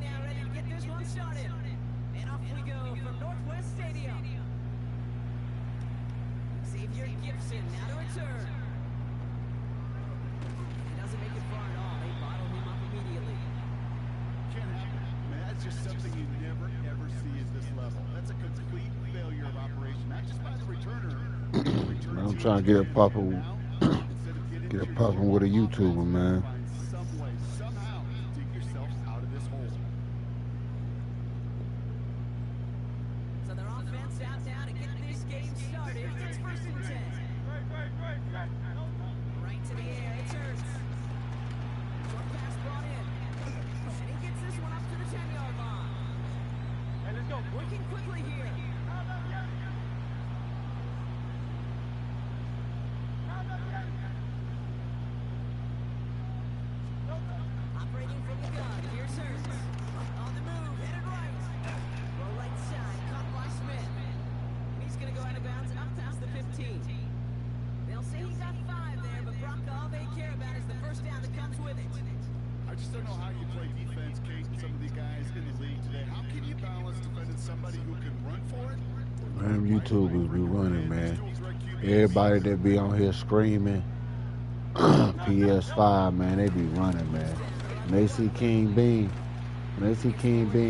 now, ready to get this one started. And off we go from Northwest Stadium. Xavier Gibson now to return. He doesn't make it far at all. They bottle him up immediately. Can't happen. Man, that's just something you never, ever see at this level. That's a complete failure of operation, not just by the returner. I'm trying to get it popping. Get it popping with a YouTuber, man. Find some way, somehow, to dig yourself out of this hole. So their offense out now to get this game started. It's first and 10. Right to the air. It's Hurts. Short pass brought in. And he gets this one up to the 10-yard line. And let's go. Working quickly here. Operating from the gun. Here's Hurts. On the move. Headed right. Well, right side. Caught by Smith. He's going to go out of bounds up past the 15. They'll say he got 5 there, but Brock, all they care about is the first down that comes with it. I just don't know how you play defense, Kate, and some of these guys in the league today. How can you balance defending somebody who can run for it? Man, YouTubers be running, man. Everybody that be on here screaming PS5, man, they be running, man. When they see King Bean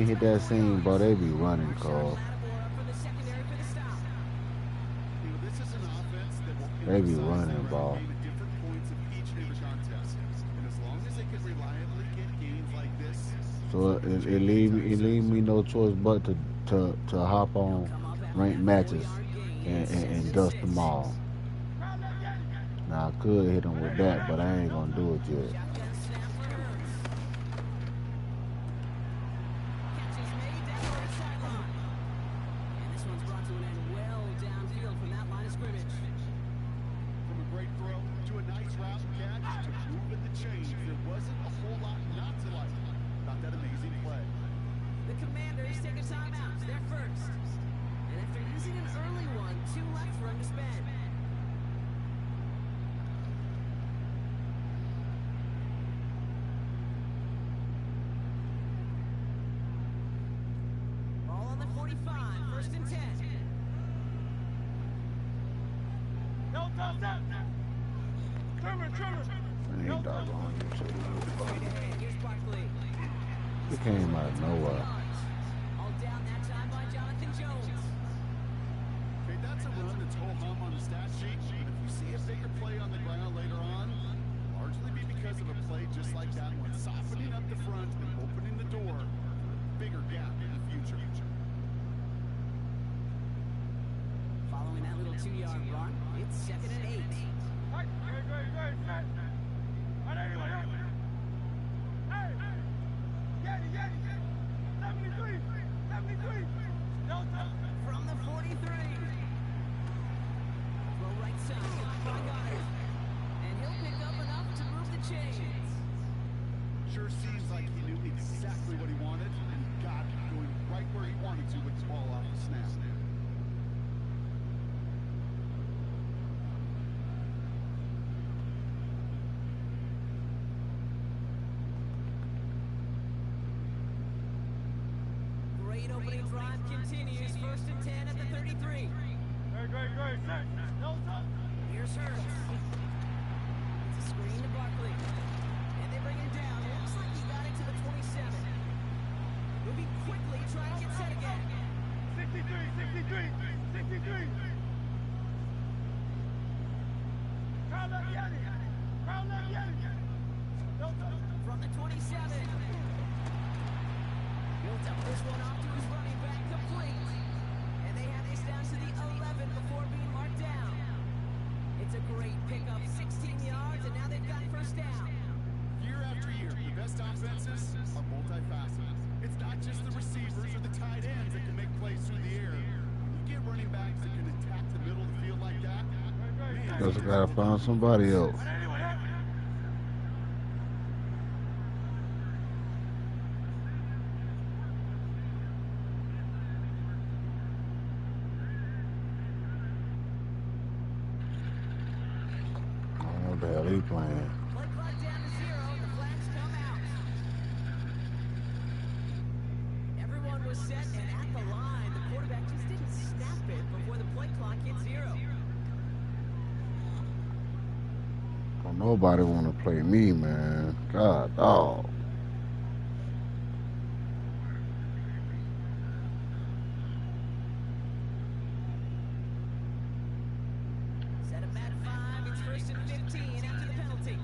hit that scene, bro, they be running, Carl. They be running, bro. So it leave me no choice but to hop on ranked matches and dust them all. Now I could hit them with that, but I ain't gonna do it yet. First and 10. I ain't doggone you. Here's Barkley. It came out of nowhere. All down that time by Jonathan Jones. Okay, that's a run that's ho-hum on the stat sheet. But if you see a bigger play on the ground later on, largely be because of a play just like that one, softening up the front and opening the door for a bigger gap in the future. Following that little 2-yard run, it's 2nd and 8. From the 43. Throw right side. By Goddard. And he'll pick up enough to move the chains. Sure seems like he knew exactly what he wanted and got it, going right where he wanted to with the ball off the snap. Great opening drive continues. First and 10 at the 33. Here's Hurts. It's a screen to Barkley. And they bring him down. Looks like he got into the 27. Moving quickly, trying to get set again. 63. From the 27. Built up this one off to his running back, complete. And they have this down to the 11 before being marked down. It's a great pickup, 16 yards, and now they've got first down. Year after year, the best offenses are multifaceted. It's not just the receivers or the tight ends that can make plays through the air. You get running backs that can attack the middle of the field like that. Just gotta find somebody else. What the hell he playing? Play clock down to 0, and the flags come out. Don't nobody want to play me, man. God, dog. Set up at 5. It's 1st and 15 after the penalty.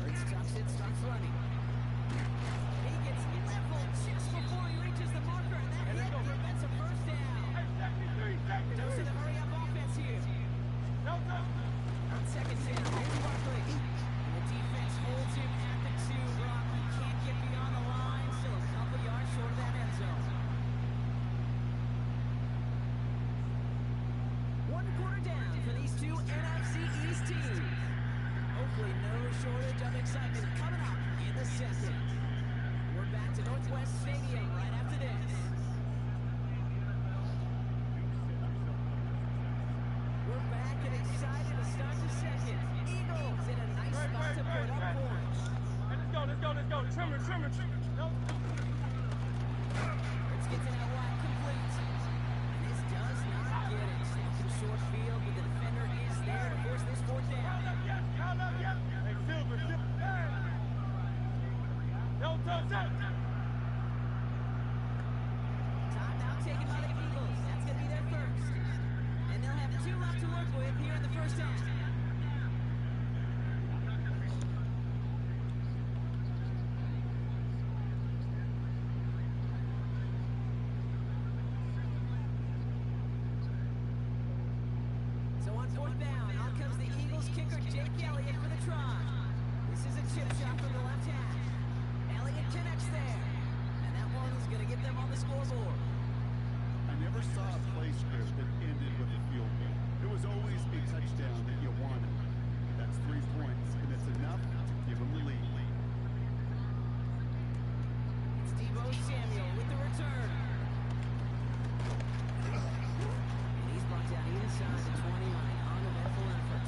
Hurts tucks it, starts running. He gets leveled just before he reaches the marker, and that hit prevents a first down. Goes to the hurry-up offense here. On 2nd down, here's Barkley. And the defense holds him at the 2. Brock, he can't get beyond the line, still a couple yards short of that end zone. 1 quarter down for these two NFC East teams. Hopefully no shortage of excitement coming up in the 2nd. We're back to Northwest Stadium right after this. We're back and excited to start the 2nd. Eagles in a nice spot to put up points. Let's go. Trimmer. Let's get to that wide complete. And this does not get it. Snapping short field, but the defender is there to force this 4th down. Timeout taken by the Eagles. That's going to be their first. And they'll have 2 left to work with here in the 1st half. So on 4th down, out comes the Eagles kicker, Jake Elliott, for the try. This is a chip shot from the left hash. Elliott connects there. And that one's going to get them on the scoreboard. I never saw a play script that ended with a field goal. It was always a touchdown that you wanted. That's 3 points, and it's enough to give them the lead. It's Deebo Samuel with the return. And he's brought down inside the 20 line on the medical effort.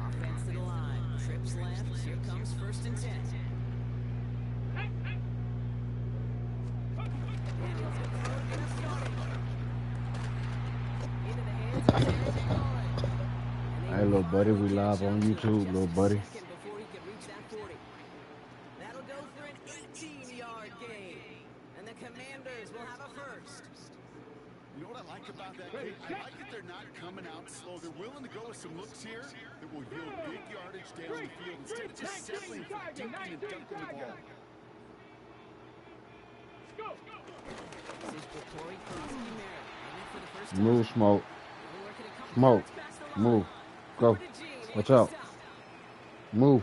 Offense to the line. Trips left. Here comes 1st and 10. Daniels will throw it, get us started. Into the hands of Terry McLaurin. Hey, little buddy, we live on YouTube, little buddy. Before he could reach that 40. That'll go for an 18-yard gain. And the Commanders will have a first. You know what I like about that game? I like that they're not coming out slow. They're willing to go with some looks here that will yield big yardage down the field instead of just settling for dinking and dunking the ball. This is Corey Merritt. Aiming for the first Move, time. Smoke. They're working a couple Smoke. yards past the line. Move. Go. Over to Gene. Watch out. Stop. Move.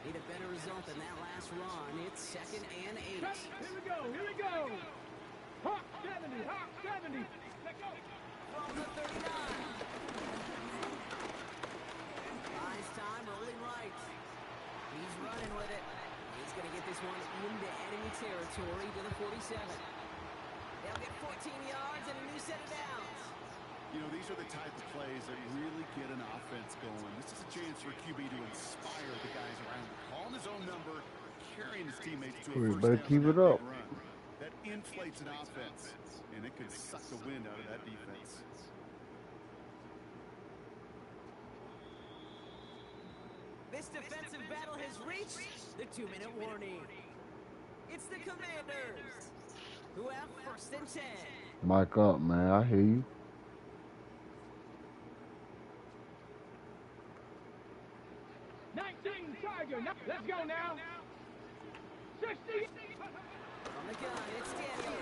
Need a better result than that last run. It's 2nd and 8. Here we go. Hawk 70. Let go. From the 39. Buys time, rolling right. He's running with it. He's going to get this one into enemy territory to the 47. They'll get 14 yards and a new set of downs. You know, these are the type of plays that really get an offense going. This is a chance for QB to inspire the guys around him. Calling his own number, carrying his teammates to a We first better down keep on it that up. big run. That inflates an offense, and it can suck the wind out of that defense. This This defensive battle has reached the 2-minute warning. It's the Commanders who have 1st and 10. Mic up, man. I hear you. 19 Tiger. Let's go now. 60. On the gun, it's Daniel.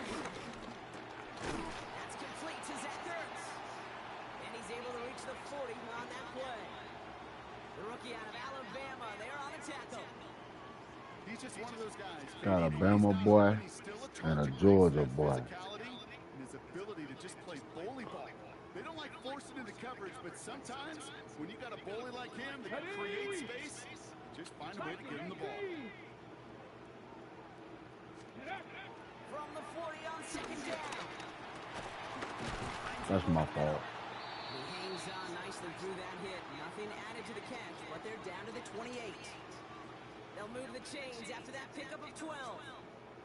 That's complete to Zach Ertz. And he's able to reach the 40 on that play. The rookie out of Alabama, they're on the tackle. He's just one of those guys. Got a Bama boy and a Georgia boy. And his ability to just play bully ball. They don't like forcing into coverage, but sometimes when you got a bully like him that can create space, just find a way to get him the ball. From the 40 on 2nd down. That's my fault. He hangs on nicely through that hit. Nothing added to the catch, but they're down to the 28. They'll move the chains after that pickup of 12.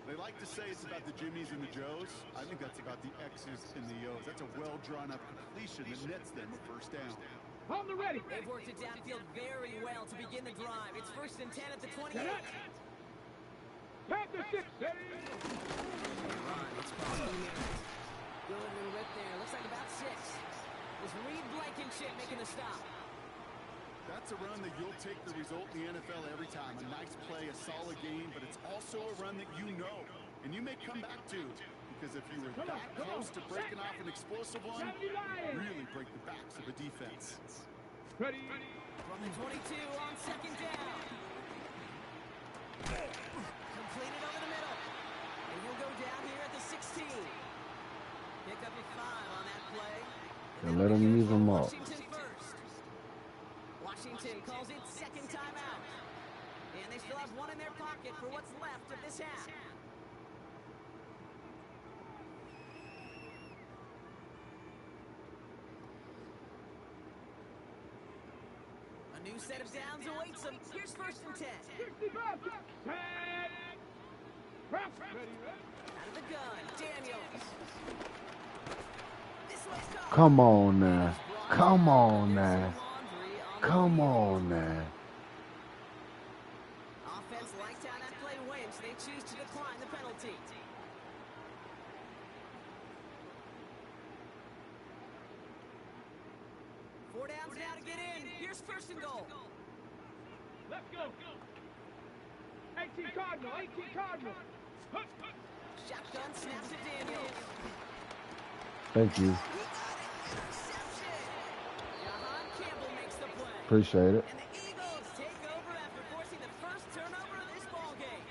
They like to say it's about the Jimmies and the Joes. I think that's about the X's and the O's. That's a well-drawn-up completion that nets them a 1st down. On the ready. They've worked it downfield very well to begin the drive. It's 1st and 10 at the 28. Panther 6. It's costing yards. Good little rip there. Looks like about 6. It's Reed Blankenship making the stop. That's a run that you'll take the result in the NFL every time. A nice play, a solid game, but it's also a run that you know, and you may come back to, because if you were that close to breaking off an explosive one, really break the backs of a defense. Ready. From the 22 on 2nd down. Completed over the middle. And he'll go down here at the 16. Pick up a 5 on that play. And let him use them up. Washington first. Washington calls it 2nd timeout. And they still have 1 in their pocket for what's left of this half. A new set of downs awaits them. Here's 1st and 10. 65. 10. Press. Ready. Out of the gun, Daniels. This one's caught. Come on now. Come on now. Come on now. Offense liked how that play went. They choose to decline the penalty. Four downs now to get in. Here's 1st and goal. Let's go. 18 Cardinal. 18 Cardinal. Shotgun snap to Daniels. Thank you. He got it. Interception. Jahan Campbell makes the play. Appreciate it. And the Eagles take over after forcing the 1st turnover of this ball game.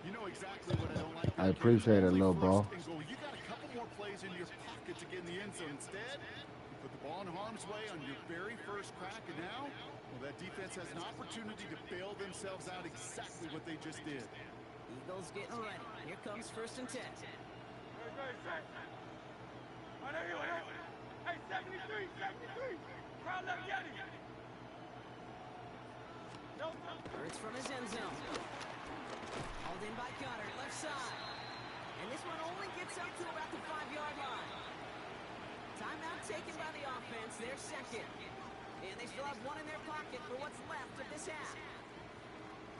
You know exactly what I don't like. I appreciate it, little bro. You got a couple more plays in your pocket to get in the end zone. Instead, you put the ball in harm's way on your very 1st crack, and now, well, that defense has an opportunity to bail themselves out exactly what they just did. Eagles getting ready. Here comes 1st and 10. Hey, 73. Crowd left Getty. Hurts from his end zone. Hauled in by Gunner, left side. And this one only gets up to about the 5-yard line. Timeout taken by the offense, their 2nd. And they still have 1 in their pocket for what's left of this half.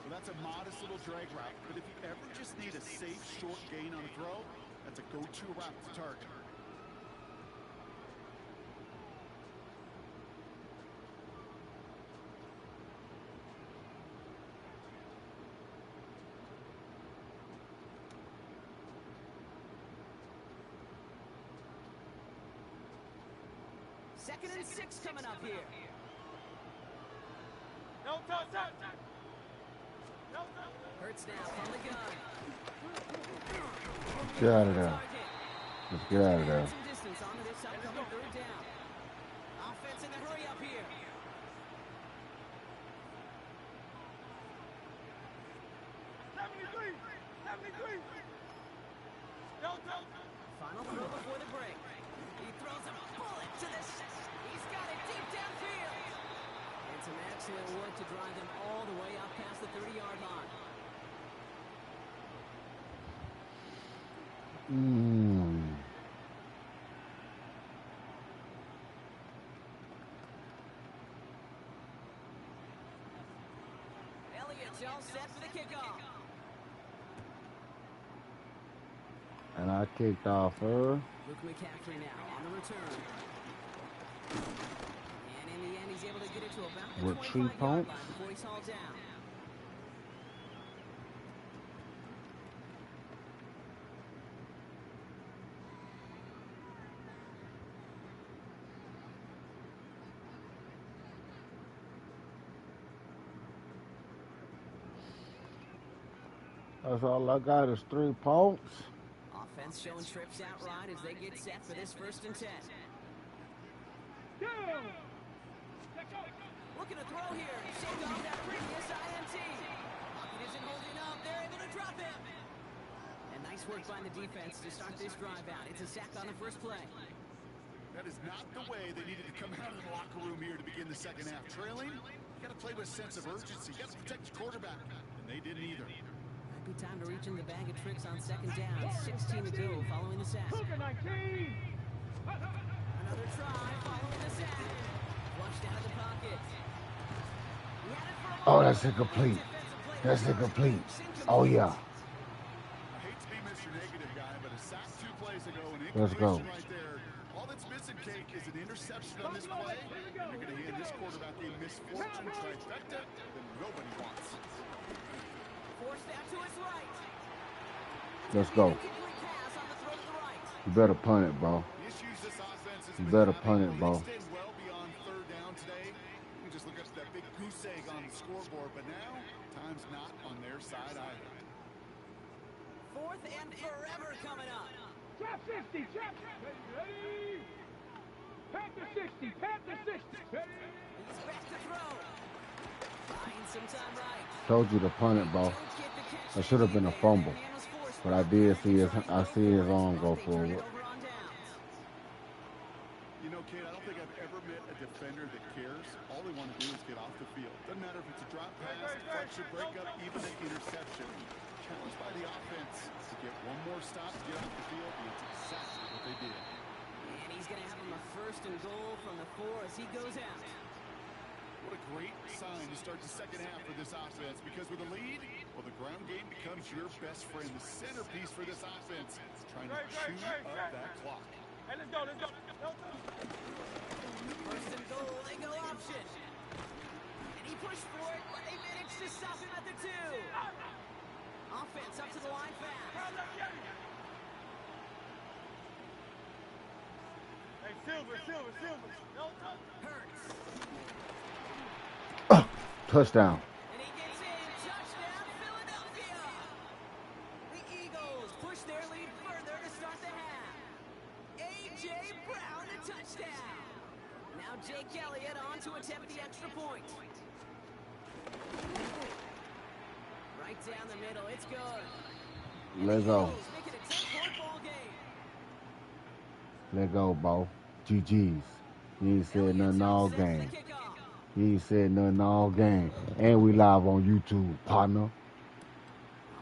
So that's a modest little drag route, but if you ever just need a safe, short gain on a throw, that's a go-to route to target. Second and 6 coming up here. No touch. Hurts now from the gun. Get out of there. Let's get out of there. Some distance onto this upcoming 3rd down. Offense in the hurry up here. Final throw before the break. He throws a bullet to this. He's got it deep downfield. And some excellent work to drive them all the way up past the 30-yard line. all set for the kickoff. And I kicked off her. Luke McCaffrey now on the return. And in the end, he's able to get it to about the With 25-yard points. line before he's hauled down. That's all I got is 3 points. Offense showing trips out right as they get set for this 1st and 10. Looking to throw here. Shake off that previous INT. Pocket isn't holding up. They're able to drop him. And nice work by the defense to start this drive out. It's a sack on the first play. That is not the way they needed to come out of the locker room here to begin the second half. Trailing, you got to play with a sense of urgency. You got to protect your quarterback, and they didn't either. Might be time to reach in the bag of tricks on 2nd down. 16 to go following the sack. Another try following the sack. Flushed out of the pocket. He had it for a Oh, moment. that's incomplete. That's incomplete. Oh, yeah. I hate to be Mr. Negative guy, but a sack 2 plays ago, an Let's go. incompletion right there. All that's missing, Cake, is an interception on this play. And you're going to hand this quarterback a misfortune trifecta that nobody wants. Forced out to his right. Let's go. Incomplete pass on the throw to the right. You better punt it, bro. The issues this offense has You been better having, punt it, well, bro. they stayed well beyond 3rd down today. You just look up to that big goose egg on the scoreboard, but now time's not on their side either. 4th and forever coming up. Trap 60, trap. Ready. Panther 60, Panther 60. Ready. He's back to throw. Buying some time right. Told you to punt it, bro. Don't get the catch. That should have been a fumble. Man was forced But I did see his arm go They turn forward. it over on downs. You know, Kate, I don't think I've ever met a defender that cares. All they want to do is get off the field. Doesn't matter if it's a drop pass, deflection, breakup, even an interception. Challenged by the offense to get one more stop to get off the field, and it's exactly what they did. And he's going to have him a 1st and goal from the 4 as he goes out. What a great sign to start the second half for this offense, because with a lead, well, the ground game becomes your best friend, the centerpiece for this offense, trying to chew up that clock. Hey, let's go, let's go. 1st and goal, they go option. And he pushed for it, but they managed to stop him at the 2. Offense up to the line fast. Hey, Silver. Hurts. Touchdown. And he gets in. Touchdown, Philadelphia. The Eagles push their lead further to start the half. A.J. Brown, a touchdown. Now Jake Elliott on to attempt the extra point. Right down the middle. It's good. Let's go. Eagles make it a 10-point ball game. Let go, bro. GG's. You ain't said nothing all Elliott's game. set for the kickoff. You ain't said nothing all game. And we live on YouTube, partner. On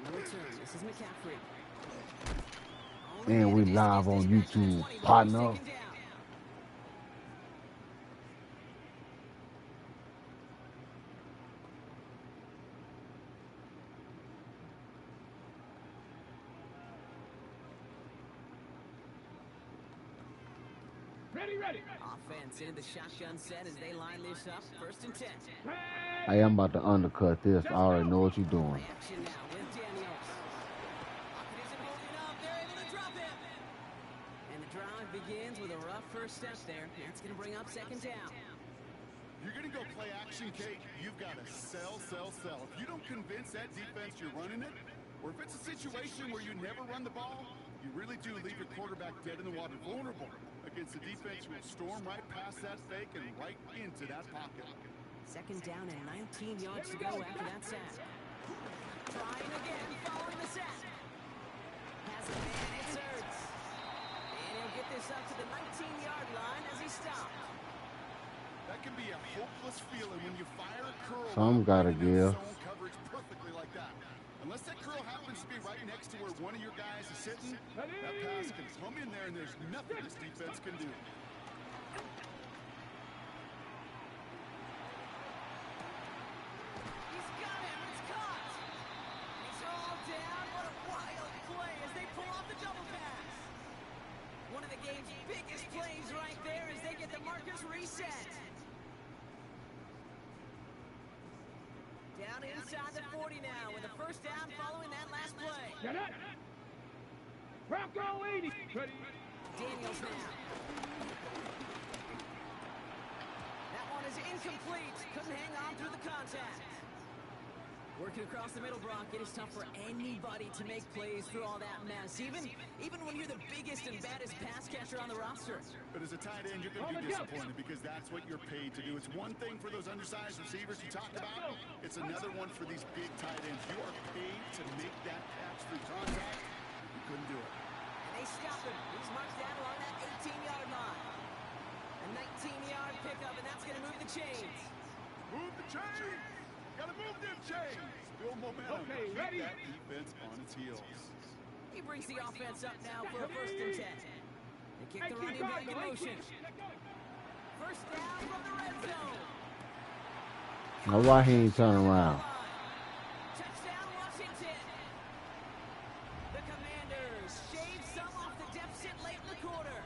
the return, this is McCaffrey. And we live on YouTube, partner. Ready. Offense into the shotgun set as they line this up. 1st and 10. I am about to undercut this. I already know what you're doing. Reaction now with Daniels. Pocket isn't holding up. They're able to drop him. And the drive begins with a rough first step there. That's going to bring up 2nd down. You're going to go play action, Cake. You've got to sell. If you don't convince that defense you're running it, or if it's a situation where you never run the ball, you really do leave your quarterback dead in the water, vulnerable against a defense who will storm right past that fake and right into that pocket. 2nd down and 19 yards to go after that sack. Trying again following the sack. Has a man, it's Hurts. And he'll get this up to the 19-yard line as he stopped. That can be a hopeless feeling when you fire a curl. Some gotta give. Zone coverage perfectly like that. Unless that curl happens to be right next to where one of your guys is sitting, that pass can come in there and there's nothing this defense can do. He's got him. It's caught. down inside the 40 now with a first down following that last play. Get it. Bronco 80. Ready. Daniels now. That one is incomplete. Couldn't hang on through the contact. Working across the middle, Brock, it is tough for anybody to make plays through all that mess, even when you're the biggest and baddest pass catcher on the roster. But as a tight end, you're going to be disappointed because that's what you're paid to do. It's one thing for those undersized receivers you talk about. It's another one for these big tight ends. You are paid to make that catch through contact. You couldn't do it. And they stop him. He's marked down along that 18-yard line. A 19-yard pickup, and that's going to move the chains. Move the chains! Gotta move them chains! Build momentum. Okay, Keep ready? that defense on its heels. He brings the offense up now for a 1st and 10. They kick the running back in motion. First down from the red zone. Now why he ain't turning around? Touchdown, Washington. The Commanders shave some off the deficit late in the quarter.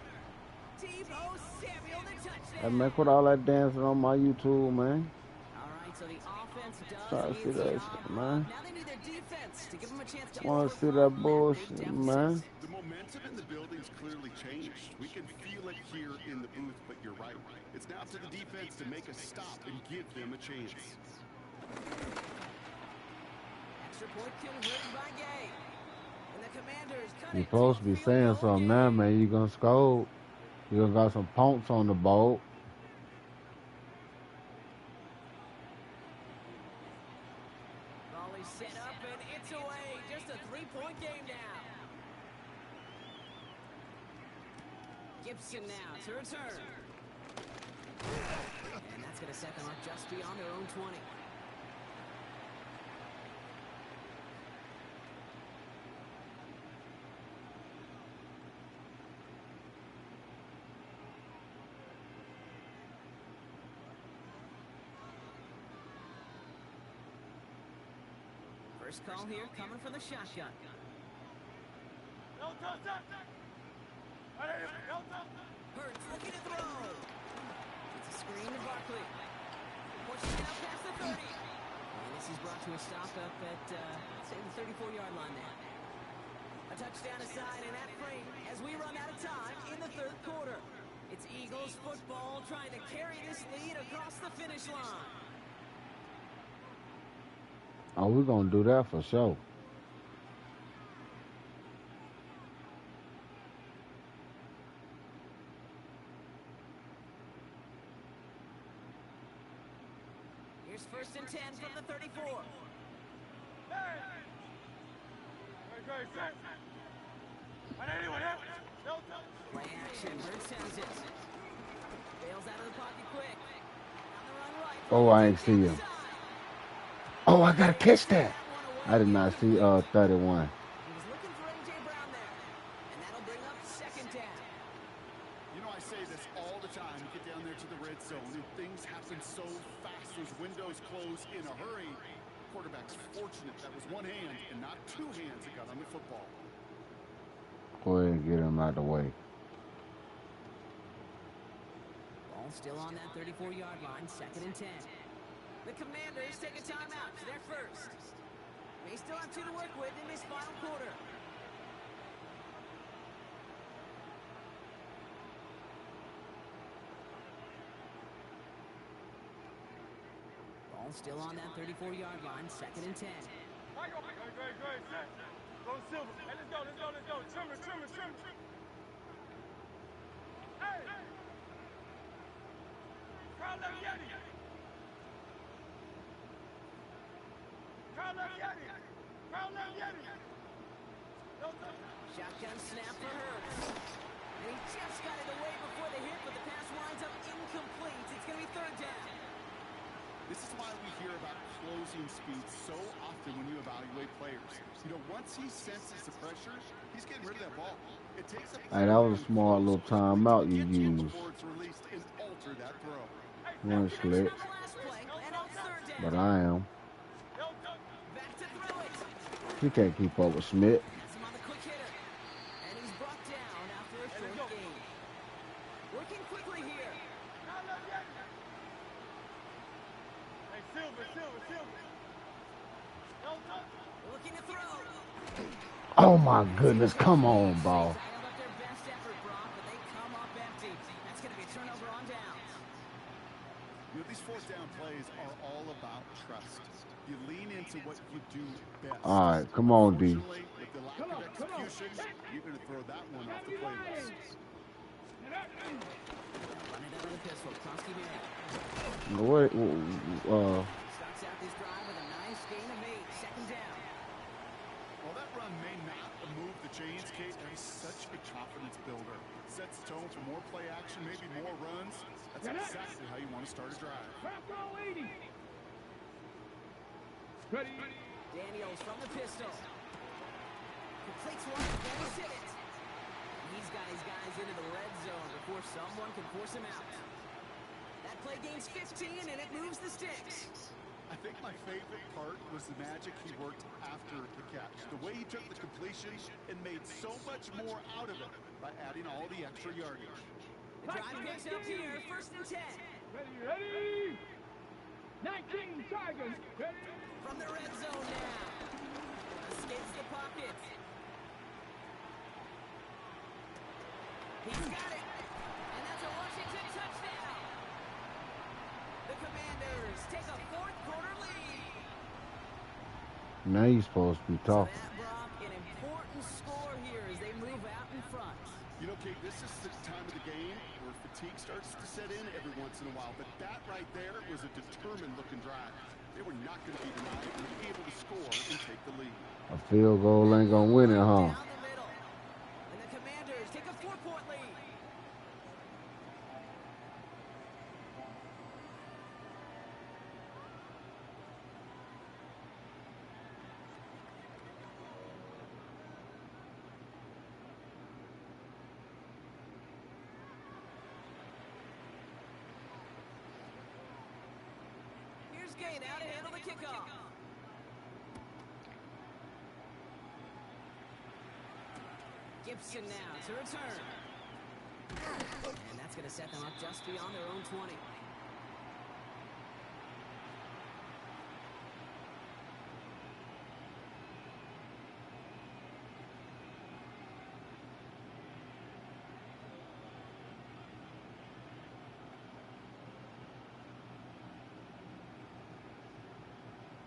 Deebo Samuel, the touchdown. Hey man, quit all that dancing on my YouTube, man. All right, so the offense Try to does see its that job. shit, man. Now they need their defense to give them a chance to Wanna see overcome that big bullshit, deficits. man? The momentum in the building's clearly changed. We can feel it here in the booth, but you're right. It's now to the defense to make a stop and give them a chance. Extra point converted by Gay. And the Commanders cut You're it supposed to be saying something now, man. You gonna score. You gonna got some punts on the boat. Volley set up and it's away. Just a 3-point game now. Gibson now to return. And that's going to set them up just beyond their own 20. First call here coming from the shotgun. Hurts looking to throw. It's a screen to Barkley. Pushing it out past the 30. And this is brought to a stop up at, say, the 34-yard line there. A touchdown aside in that frame as we run out of time in the 3rd quarter. It's Eagles football trying to carry this lead across the finish line. Oh, we're gonna do that for sure. Here's 1st and 10 from the 34. Play action. Hurts sends it. Bails out of the pocket quick. On the run right. Oh, I ain't see him. Oh, I gotta catch that. I did not see 31. He was looking for A.J. Brown there. And that'll bring up 2nd down. You know, I say this all the time. You get down there to the red zone, and things happen so fast. Those windows close in a hurry. Quarterback's fortunate that was one hand and not 2 hands that got on the football. Go ahead and get him out of the way. Ball still on that 34-yard line. 2nd and 10. The Commanders take a timeout. They're first. They still have 2 to work with in this final quarter. Ball still on that 34-yard line. 2nd and 10. Go Silver. Hey, let's go. Trimmer. Hey! Carl Yeti. Shotgun snap for Hurts. And he just got it away before the hit, but the pass winds up incomplete. It's going to be 3rd down. This is why we hear about closing speed so often when you evaluate players. You know, once he senses the pressure, he's getting rid of that ball. It takes a Hey, that was a smart little timeout you used. before it's released and alter that throw. One slick, On the last play, and on 3rd down. but I am. Back to throw it. He can't keep up with Smith. Has him on the quick hitter. And he's brought down after a short gain. Working quickly here. Hey, Silver. Looking to throw. Oh my goodness, come on, ball. Dialed up their best effort, Brock, but they come up empty. That's going to be a turnover on downs. You know, these fourth down plays are all about trust. You lean into what you do best. All right, come on, D. Unfortunately, with the lack of execution, you're going to throw that one off the playlist. Running out of the pistol. Kronsky Mary. What? Starts out this drive with a nice gain of 8. Second down. While that run may not move the chains, Kate, that is such a confidence builder. Sets the tone for more play action, maybe more runs. That's exactly how you want to start a drive. Ready. Daniels from the pistol. Completes one and then hit it. He's got his guys into the red zone before someone can force him out. That play gains 15 and it moves the sticks. I think my favorite part was the magic he worked after the catch. The way he took the completion and made so much more out of it by adding all the extra yardage. The drive picks up here, 1st and 10. Ready. 19 Tigers. Ready. From the red zone now. Escapes the pocket. He's got it. And that's a Washington touchdown. The Commanders take a 4th quarter lead. Now you're supposed to be So talking. that, Brock, an important score here as they move out in front. You know, Kate, this is the time of the game where fatigue starts to set in every once in a while. But that right there was a determined-looking drive. They were not going to be denied. They were able to score and take the lead. A field goal ain't gonna win it, huh? Down the middle. And the Commanders take a 4-point lead. Here's Gay now to handle the kickoff. Gibson now to return. And that's going to set them up just beyond their own 20.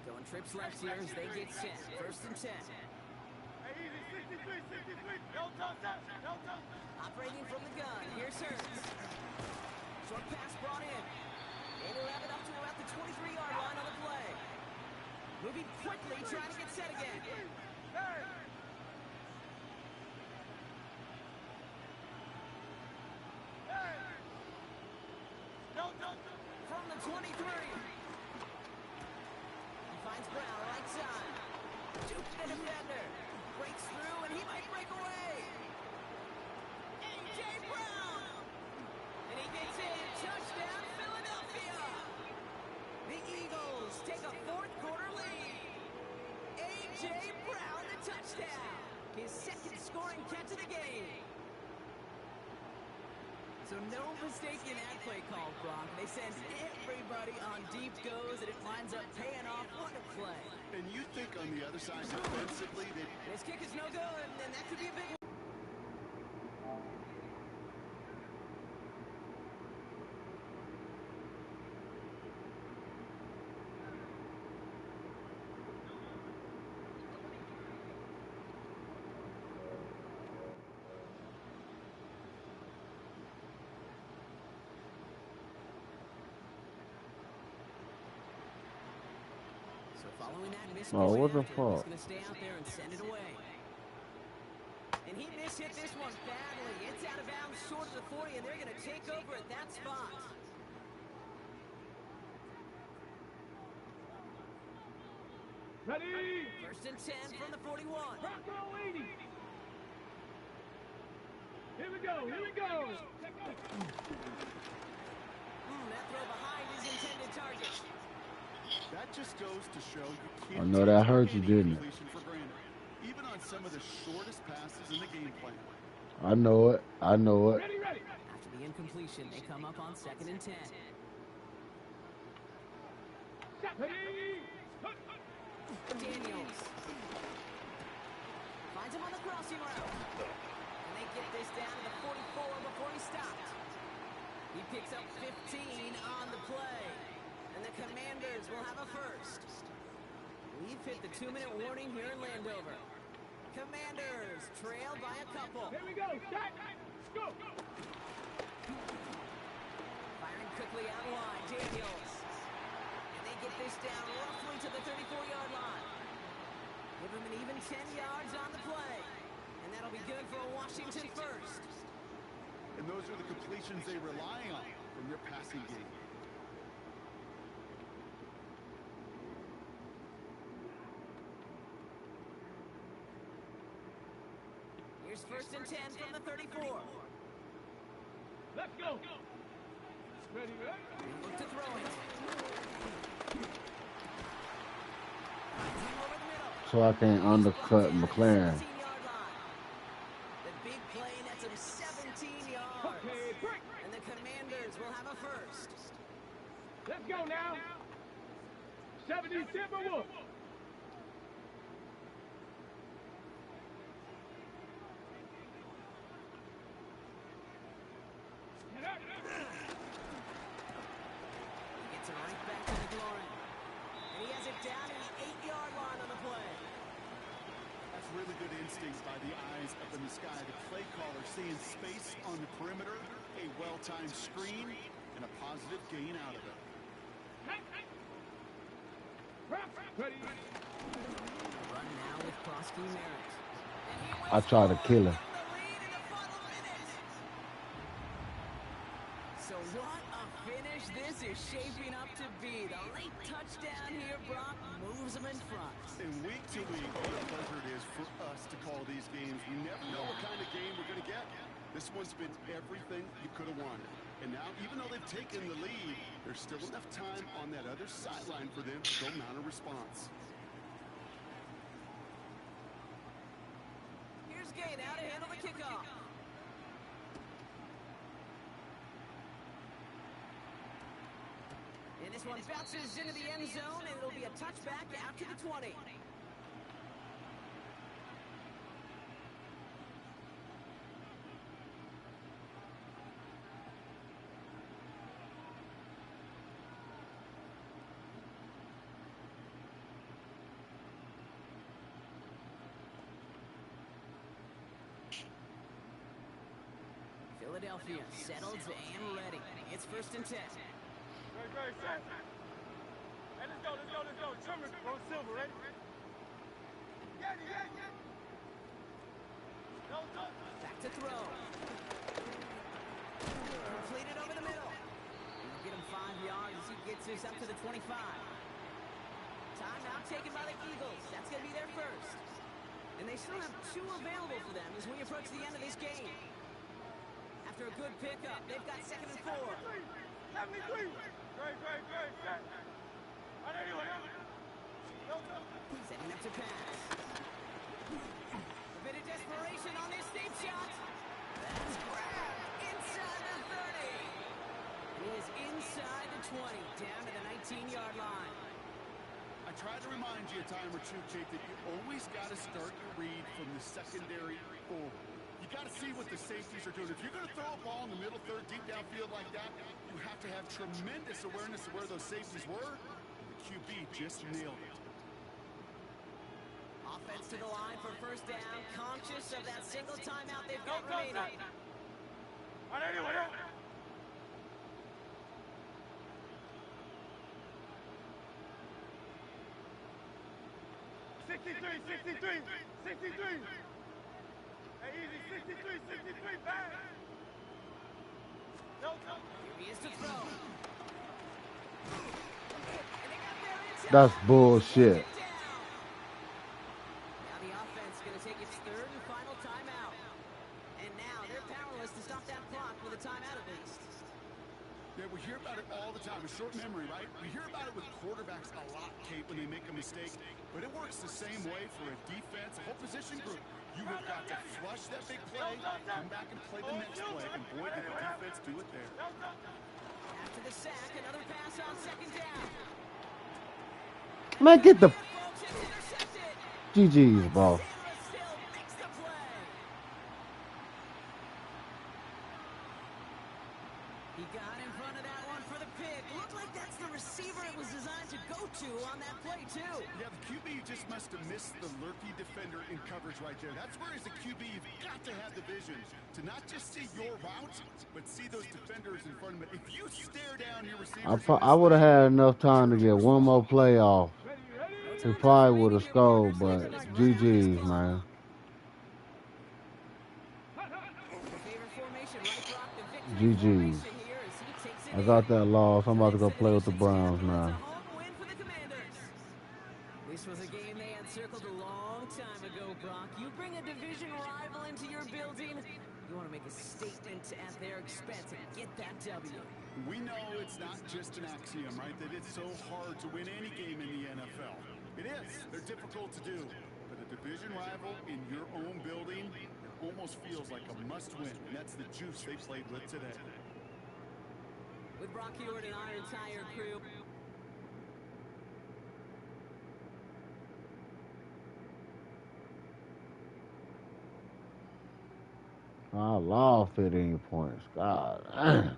Going trips left here as they get set. 1st and 10. Operating from the gun, here's Hurts. Short pass brought in. And he'll have it up to about the 23-yard line on the play. Moving quickly, trying to get set again. From the 23. He finds Brown right side. Jukes the defender. Breaks through, and he might break away. A.J. Brown. And he gets in. Touchdown, Philadelphia. The Eagles take a 4th quarter lead. A.J. Brown, the touchdown. His 2nd scoring catch of the game. So no mistake in that play call, Brock. They send everybody on deep goes, and it winds up paying off. What a play. And you think on the other side defensively that This kick is no good, and that could be a big one. Following that misplay, Oh, what the he's fuck? going to stay out there and send it away. And he mishit this one badly. It's out of bounds short of the 40, and they're going to take over at that spot. Ready. 1st and 10 from the 41. Bronco 80. Here we go. That throw behind his intended target. that just goes to show you can't I know that take hurt you, any didn't it? completion for granted, even on some of the shortest passes in the game plan. I know it. Ready. After the incompletion, they come up on 2nd and 10. Ready. Daniels. Finds him on the crossing route. And they get this down to the 44 before he stopped. He picks up 15 on the play. And the Commanders will have a first. We've hit the 2-minute warning here in Landover. Commanders trail by a couple. Here we go. Shot. Go. Firing quickly out of line. Daniels. And they get this down roughly to the 34-yard line. Give them an even 10 yards on the play. And that'll be good for a Washington first. And those are the completions they rely on from their passing game. Here's 1st and 10 from the 34. Let's go. Ready, ready? Look to throw it. Over the middle. So I can't undercut McLaren. 17-yard line. The big play nets him 17 yards. Okay, break. And the Commanders will have a first. Let's go now. 70 Timberwolves. He gets it right back to the glory. And he has it down to the 8-yard line on the play. That's really good instinct by the eyes up in the sky. The play caller seeing space on the perimeter, a well-timed screen, and a positive gain out of it. Ready. Run now with Prosky Merritt. And he I try to kill him. the lead in the final minute. So what a finish this is shaping up to be. The late touchdown here, Brock, moves them in front. And week to week, what a pleasure it is for us to call these games. We never know what kind of game we're going to get. This one's been everything you could have wanted. And now, even though they've taken the lead, there's still enough time on that other sideline for them to go mount a response. Here's Gay now to handle the kickoff. And this one bounces into the end zone, and it'll be a touchback out to the 20. Philadelphia settled and ready. It's 1st and 10. Very set. Hey, let's go. Trimmer, bro, Silver, ready? Back to throw. Completed over the middle. He'll get him 5 yards as he gets this up to the 25. Timeout taken by the Eagles. That's going to be their first. And they still have 2 available for them as we approach the end of this game. After a good pickup, they've got 2nd and 4. 73. Great. Set. Setting up to pass. A bit of desperation on this deep shot. That's grabbed inside the 30. And he is inside the 20, down to the 19-yard line. I tried to remind you a time or two, Jake, that you always got to start your read from the secondary forward. You got to see what the safeties are doing. If you're going to throw a ball in the middle third, deep downfield like that, you have to have tremendous awareness of where those safeties were. The QB just nailed it. Offense to the line for 1st down, conscious of that single timeout they've got remaining. 63. Hey, easy, 63, back. No. Here he is to throw. And they got their inside. That's bullshit. Now the offense going to take its 3rd and final timeout. And now they're powerless to stop that clock with a timeout at least. Yeah, we hear about it all the time. A short memory, right? We hear about it with quarterbacks a lot, Kate, when they make a mistake. But it works the same way for a defense, a whole position group. You have got to flush that big play, come back and play the next play, and boy, did the defense do it there. After the sack, another pass on 2nd down. Man, get the... Folks, it's GG's, bro. Still makes the play. He got in front of that one for the pick. Looked like that's the receiver it was designed to go to on that play, too. Yeah, the QB just must have missed the lurky defender in coverage right there. That's where, as a QB, you've got to have the vision to not just see your route, but see those defenders in front of it. If you stare down your receivers, I would have had enough time to get one more play off. Ready, ready. He probably would have scored, but GG's, man. GG's. I got that loss. I'm about to go play with the Browns now. This was a game they had circled a long time ago, Brock. You bring a division rival into your building, you want to make a statement at their expense and get that W. We know it's not just an axiom, right, that it's so hard to win any game in the NFL. It is. They're difficult to do. But a division rival in your own building, it almost feels like a must-win, and that's the juice they played with today. With Brock Heward and our entire crew, I lost 15 points. God damn.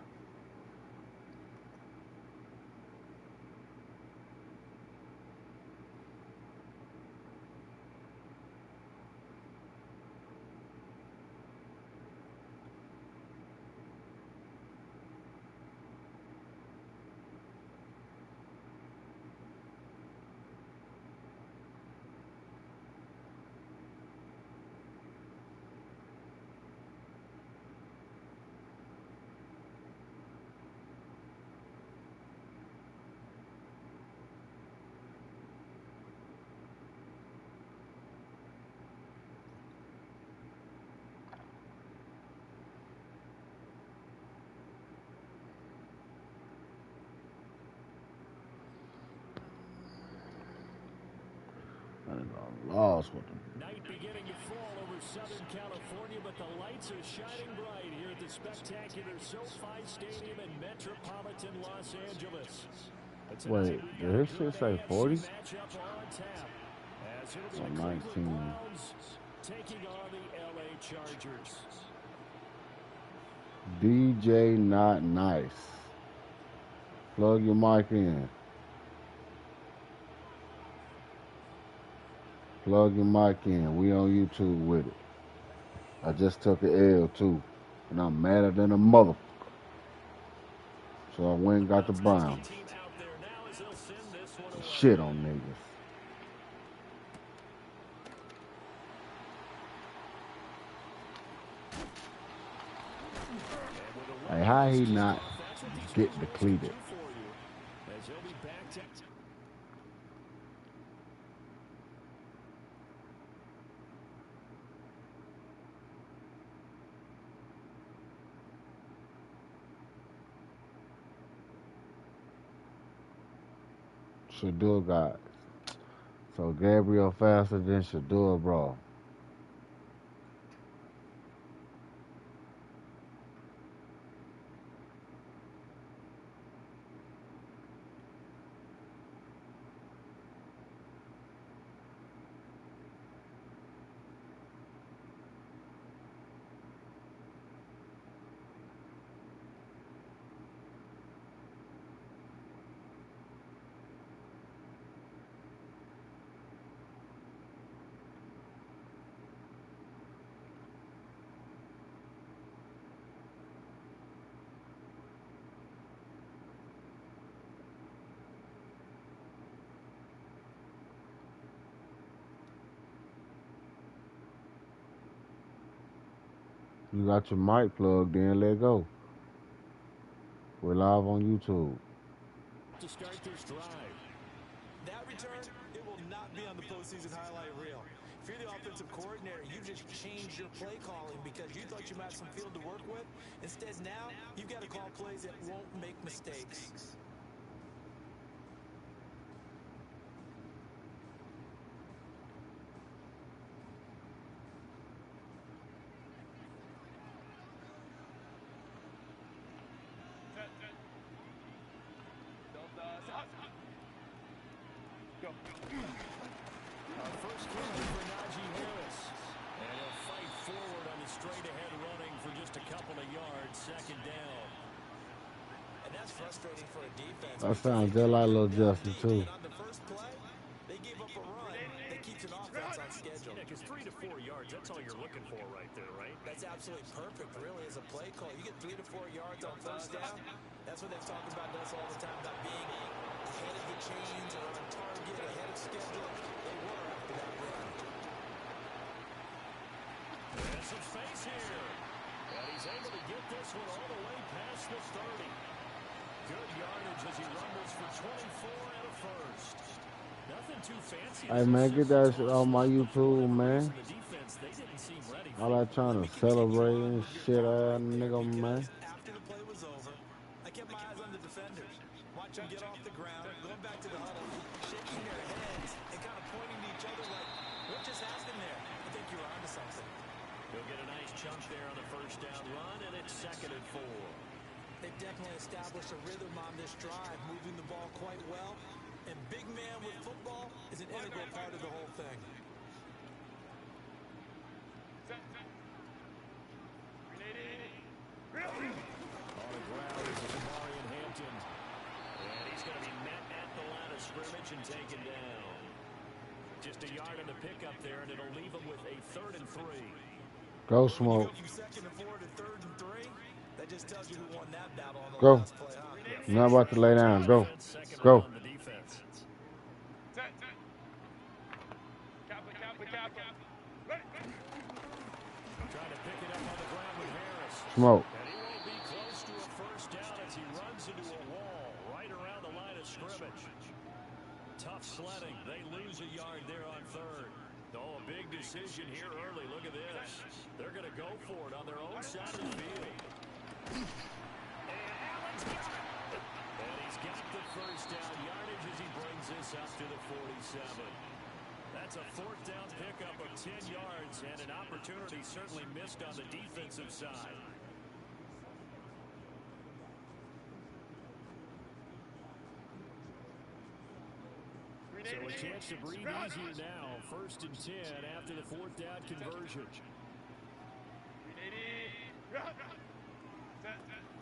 I lost with them. Night beginning to fall over Southern California, but the lights are shining bright here at the spectacular SoFi Stadium in metropolitan Los Angeles. Wait, did his shit say 40? Or 19. Taking on the LA Chargers. DJ Not Nice. Plug your mic in. Plug your mic in. We on YouTube with it. I just took an L too. And I'm madder than a motherfucker. So I went and got the Browns. Shit on niggas. Hey, how he not get depleted? Shadur got so Gabriel faster than Shadur, bro. You got your mic plugged in, let go. We're live on YouTube. To start this drive. That return, it will not be on the postseason highlight reel. If you're the offensive coordinator, you just changed your play calling because you thought you had some field to work with. Instead, now, you've got to call plays that won't make mistakes. Our first carry for Najee Harris. And he'll fight forward on the straight-ahead running for just a couple of yards, second down. And that's frustrating for a defense. That sounds just like Lil Justin, too. On the first play, they gave up a run that keeps an offense on schedule. Yeah, because 3 to 4 yards, that's all you're looking for right there, right? That's absolutely perfect, really, as a play call. You get 3 to 4 yards on first down. That's what they've talked about us all the time, about being ahead of the chains or on target, ahead of schedule. They were after that run. There's some space here. And he's able to get this one all the way past the 30. Good yardage as he rumbles for 24 and a first. Nothing too fancy. Hey, man, get that shit on my YouTube, man. The defense, they didn't seem ready. All that trying to celebrate and shit, nigga, man. After the play was over, I kept my eyes on the defenders. Watch them get off the ground, going back to the huddle, shaking their heads and kind of pointing to each other like, what just happened there? I think you were onto something. He'll get a nice chunk there on the first down run, and it's 2nd and 4. They've definitely established a rhythm on this drive, moving the ball quite well. And big man with football is an integral part of the whole thing. On the ground is Marion Hampton. And he's going to be met at the line of scrimmage and taken down. Just a yard on the pickup there, and it'll leave him with a 3rd and 3. Go, Smoke. From 2nd and 4 to 3rd and 3. That just tells you who won that battle on the Go. last play, huh? I'm not about to lay down. Go. Go. Trying to pick it up on the ground with Harris. Smoke. And he won't be close to a first down as he runs into a wall right around the line of scrimmage. Tough sledding. They lose a yard there on 3rd. Oh, a big decision here early. Look at this. They're going to go for it on their own side of the field. And Allen's got it. And he's got the first down yardage as he brings this up to the 47. That's a 4th down pickup of 10 yards and an opportunity certainly missed on the defensive side. So a chance to breathe easier now. 1st and 10 after the 4th down conversion.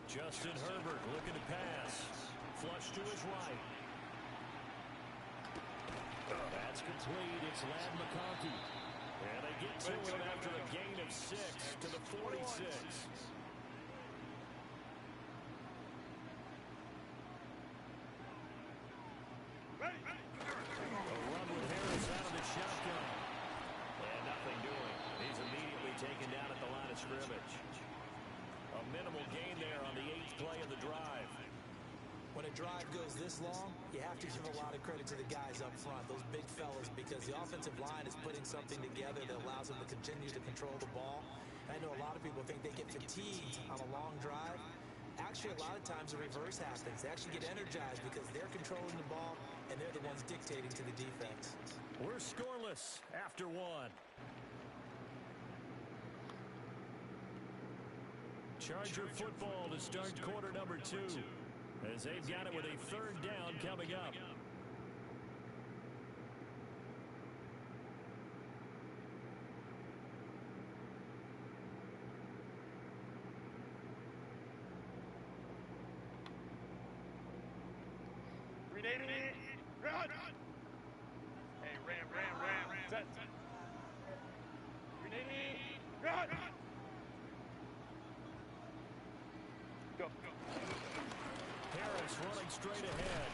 Justin Herbert looking to pass. Flush to his right. That's complete. It's Ladd McConkey. And they get to him after a gain of 6 to the 46. A run with Harris out of the shotgun. And nothing doing. He's immediately taken down at the line of scrimmage. A minimal gain there on the 8th play of the drive. When a drive goes this long, you have to give a lot of credit to the guys up front, those big fellas, because the offensive line is putting something together that allows them to continue to control the ball. I know a lot of people think they get fatigued on a long drive. Actually, a lot of times the reverse happens. They actually get energized because they're controlling the ball, and they're the ones dictating to the defense. We're scoreless after 1. Charger football to start quarter number 2. As they've got it with a 3rd down coming up. Hey, ram. Set. Run. Go. Harris running straight ahead.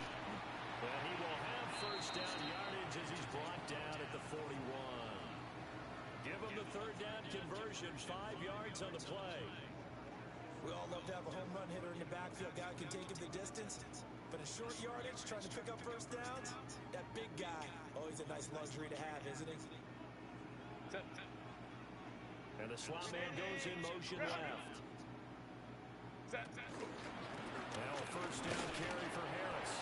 And he will have first down yardage as he's brought down at the 41. Give him the 3rd down conversion, 5 yards on the play. We all love to have a home run hitter in the backfield. Guy can take him the distance. But a short yardage, trying to pick up first downs, that big guy, oh, he's a nice luxury to have, isn't he? And the slot man goes in motion left. Now a first down carry for Harris.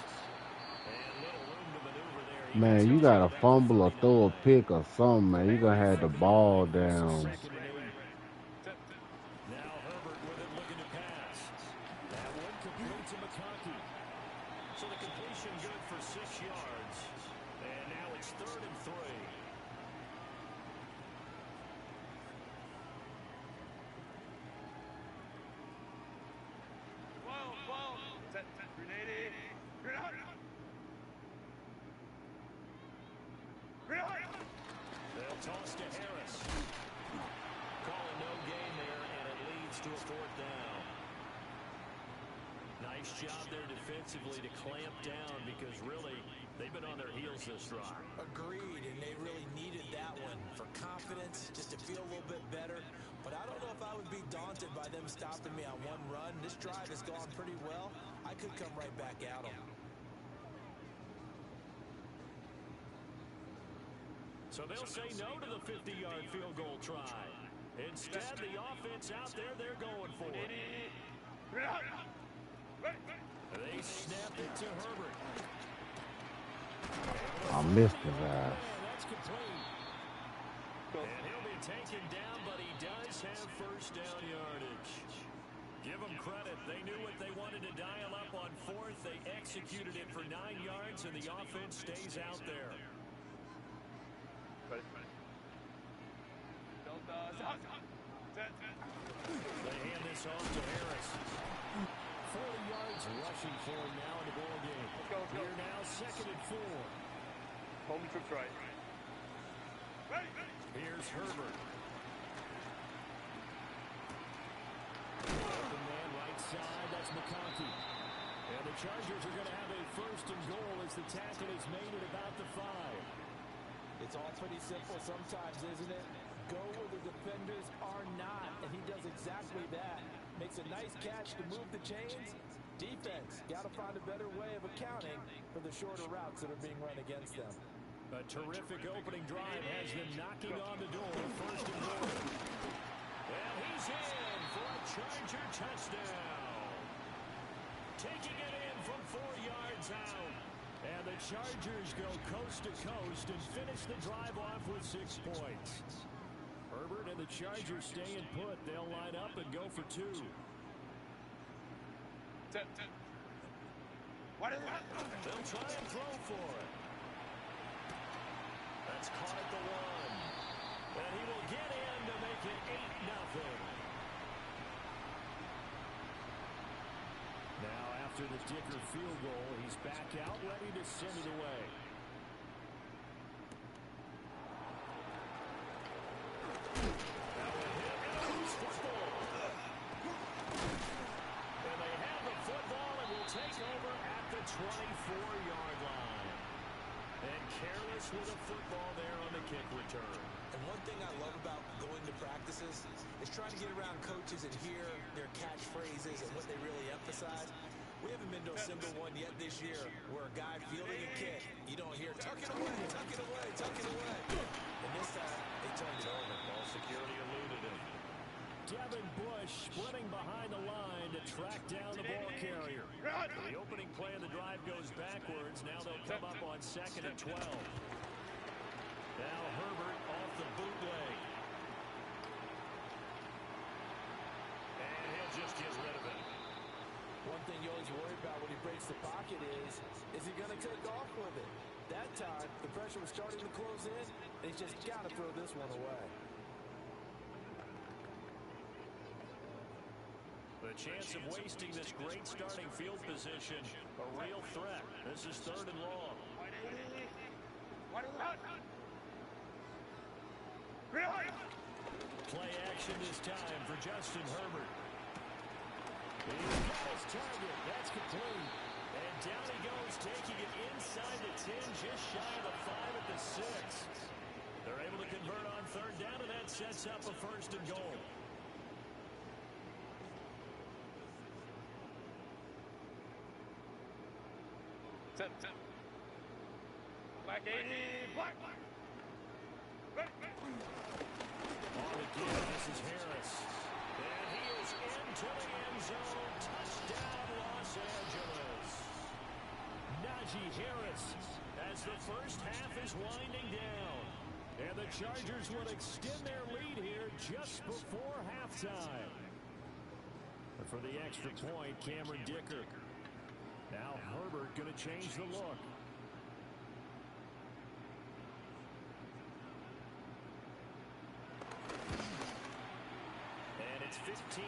And little room to maneuver there. Man, you got to fumble or throw a pick or something, man. You going to have the ball down. Now Herbert with it looking to pass. That one complete to McConkey. So the completion good for 6 yards. And now it's 3rd and 3. They'll toss to Harris. Calling no gain there, and it leads to a fourth down. Nice job there defensively to clamp down because really they've been on their heels this drive. Agreed, and they really needed that one for confidence, just to feel a little bit better. But I don't know if I would be daunted by them stopping me on one run. This drive has gone pretty well. I could come right back at them. So they'll say no to the 50-yard field goal try. Instead, the offense out there, they're going for it. They snap it to Herbert. I missed the guy. That's complete. And he'll be taken down, but he does have first down yardage. Give them credit. They knew what they wanted to dial up on fourth. They executed it for 9 yards, and the offense stays out there. They hand this off to Harris. 40 yards rushing for him now in the ball game. Here now, 2nd and 4. Home trip right. Here's Herbert. Open man right side, that's McConkey. And the Chargers are going to have a 1st and goal as the tackle is made at about the 5. It's all pretty simple sometimes, isn't it? Go where the defenders are not, and he does exactly that. Makes a nice catch to move the chains. Defense, got to find a better way of accounting for the shorter routes that are being run against them. A terrific opening drive has them knocking on the door. 1st and goal. And he's in for a Charger touchdown. Taking it in from 4 yards out. And the Chargers go coast to coast and finish the drive off with 6 points. Herbert and the Chargers staying put. They'll line up and go for 2. They'll try and throw for it. That's caught at the 1. And he will get in to make it 8-0. Now after the Dicker field goal, he's back out ready to send it away. And they have the football and will take over at the 24-yard line. And careless with a football there on the kick return. And one thing I love about going to practices is trying to get around coaches and hear their catchphrases and what they really emphasize. We haven't been to a single one yet this year where a guy fielding a kick, you don't hear, tuck it away, tuck it away, tuck it away. And this time, they turned it over. Ball security eluded him. Devin Bush splitting behind the line to track down the ball carrier. The opening play of the drive goes backwards. Now they'll come up on 2nd and 12. Now Herbert off the bootleg. And he'll just get rid of it. One thing you always worry about when he breaks the pocket is he going to take off with it? That time, the pressure was starting to close in, and he's just got to throw this one away. The chance of wasting this great starting field position, a real threat. This is 3rd and long. Play action this time for Justin Herbert. He's got his target. That's complete. And down he goes, taking it inside the 10, just shy of the 5 at the 6. They're able to convert on 3rd down, and that sets up a 1st and goal. Black 80, black. On again, this is Harris. And he is into the end zone. Touchdown, Los Angeles. Najee Harris as the first half is winding down. And the Chargers will extend their lead here just before halftime. But for the extra point, Cameron Dicker. Now Herbert going to change the look. And it's 15-0.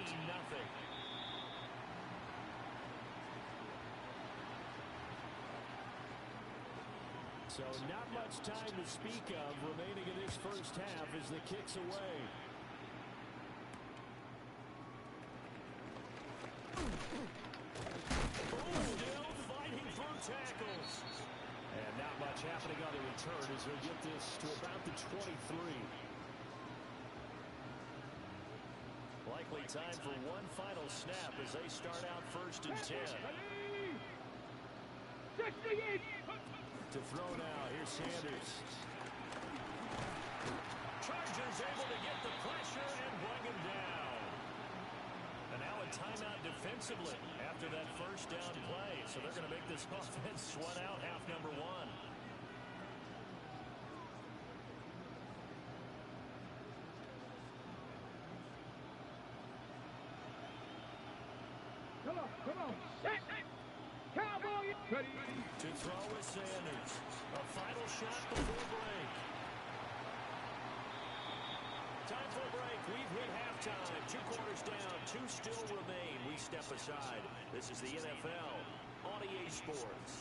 So not much time to speak of remaining in this first half as the kick's away. Still fighting for tackles. And not much happening on the return as they get this to about the 23. Likely time for one final snap as they start out first and 10. 68. To throw now, here's Sanders. Chargers able to get the pressure and bring him down. And now a timeout defensively after that first down play. So they're going to make this offense sweat out half number one. Come on. Set. Cowboy. Ready. To throw is Sanders. A final shot before break. Time for a break. We've hit halftime. 2 quarters down. 2 still remain. We step aside. This is the NFL on EA Sports.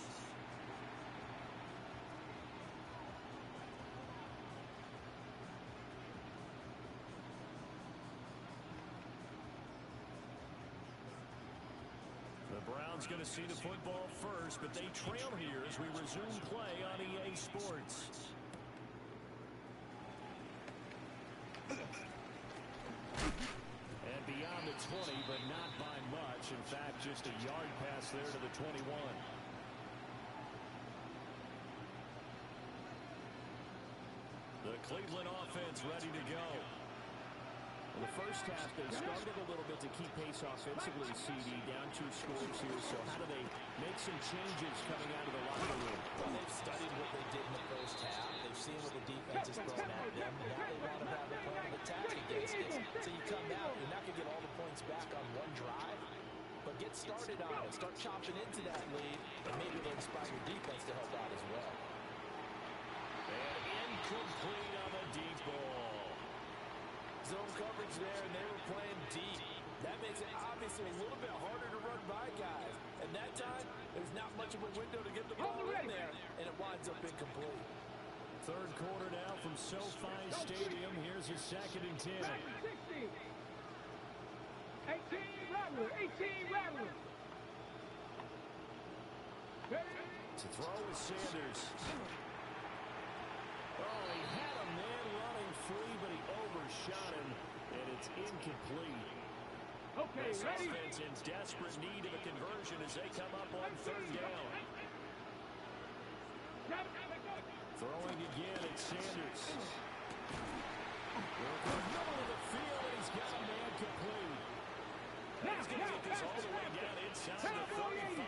The Browns going to see the football first, but they trail here as we resume play on EA Sports. And beyond the 20, but not by much. In fact, just a yard pass there to the 21. The Cleveland offense ready to go. In the first half, they struggled a little bit to keep pace offensively, CD, down 2 scores here. So how do they make some changes coming out of the locker room? Well, they've studied what they did in the first half. They've seen what the defense is throwing at them. Now they want to have a plan of attack against it. So you come out, you're not going to get all the points back on one drive, but get started on it. Start chopping into that lead, and maybe they'll inspire your defense to help out as well. And incomplete on the deep ball. Zone coverage there, and they were playing deep. That makes it obviously a little bit harder to run by guys. And that time, there's not much of a window to get the ball in there, and it winds up incomplete. Third quarter now from SoFi Stadium. Here's a 2nd and 10. 60. 18 Rattler. 18 Rattler. To throw is Sanders. Oh, he had a man running free, but he overshot him, and it's incomplete. Okay, This ready? offense in desperate need of a conversion as they come up on 3rd down. Throwing again, it's Sanders. Working middle of the field, and he's got a man complete. And he's going to get this all the way down inside the 35.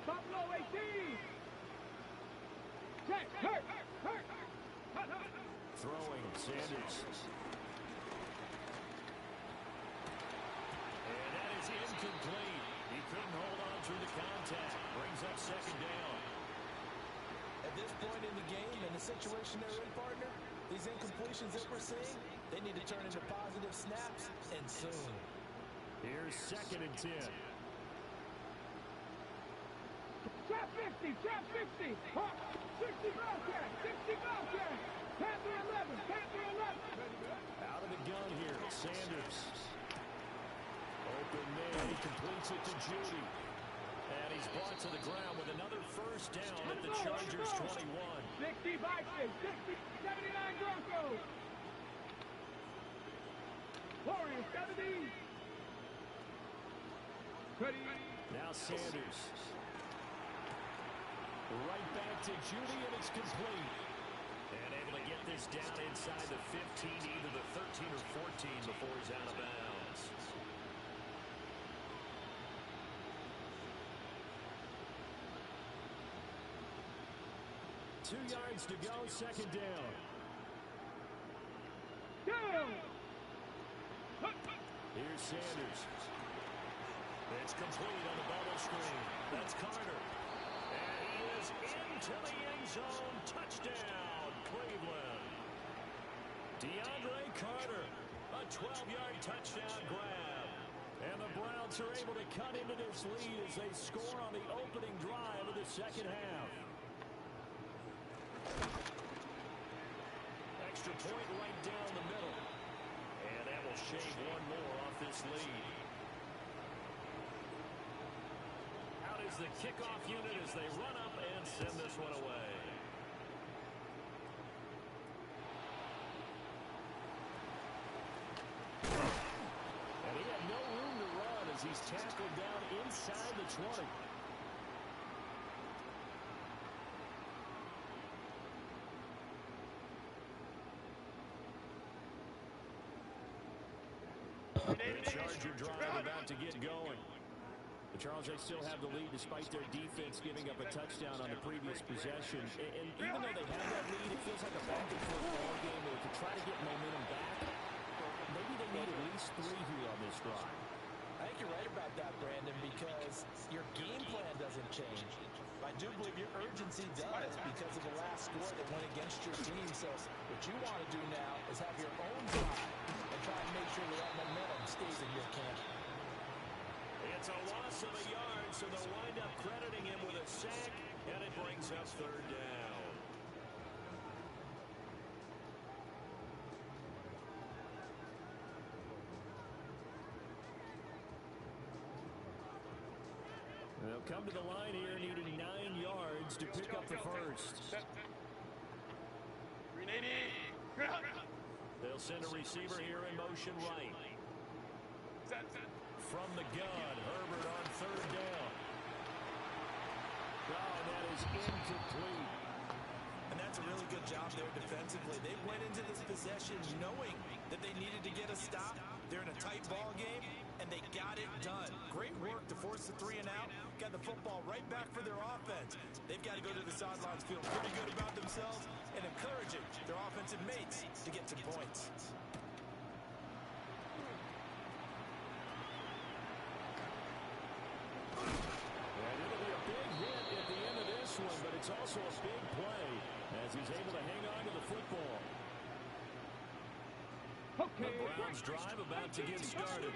Buffalo 18. Check. Hurt. Throwing, Sanders. And that is incomplete. He couldn't hold on through the contact. Brings up 2nd down. At this point in the game and the situation they're in, partner, these incompletions that we're seeing, they need to turn into positive snaps, and soon. Here's 2nd and 10. Trap 50. 60 Bobcat. 60 Bobcat. Panther 11. Out of the gun here, Sanders. Open man, he completes it to Judy. And he's brought to the ground with another first down at the Chargers 21. 60 Vikings. 60, 79 Broncos. Warriors 70. Ready. Now Sanders. Right back to Judy, and it's complete. And able to get this down inside the 15, either the 13 or 14 before he's out of bounds. Two yards to go, 2nd down. Here's Sanders. It's complete on the bubble screen. That's Carter. And he is into the end zone. Touchdown, Cleveland. DeAndre Carter, a 12-yard touchdown grab. And the Browns are able to cut into this lead as they score on the opening drive of the second half. Extra point right down the middle. And that will shave one more off this lead. Out is the kickoff unit as they run up and send this one away. And he had no room to run as he's tackled down inside the 20. The Charger drive about to get going. The Charles, they still have the lead despite their defense giving up a touchdown on the previous possession. And even though they have that lead, it feels like a back-and-forth ball game where to try to get momentum back, maybe they need at least 3 here on this drive. I think you're right about that, Brandon, because your game plan doesn't change. I do believe your urgency does because of the last score that went against your team. So what you want to do now is have your own drive and try and make sure that momentum stays in your camp. It's a loss of a yard, so they'll wind up crediting him with a sack, and it brings up third down. They'll come to the line here, needing 9 yards to pick up the first. They'll send a receiver here in motion right. From the gun, Herbert on third down. Oh, that is incomplete. And that's a really good job there defensively. They went into this possession knowing that they needed to get a stop. They're in a tight ball game, and they got it done. Great work to force the 3 and out. Got the football right back for their offense. They've got to go to the sidelines feeling pretty good about themselves and encouraging their offensive mates to get some points. But it's also a big play as he's able to hang on to the football. The Browns drive about to get started.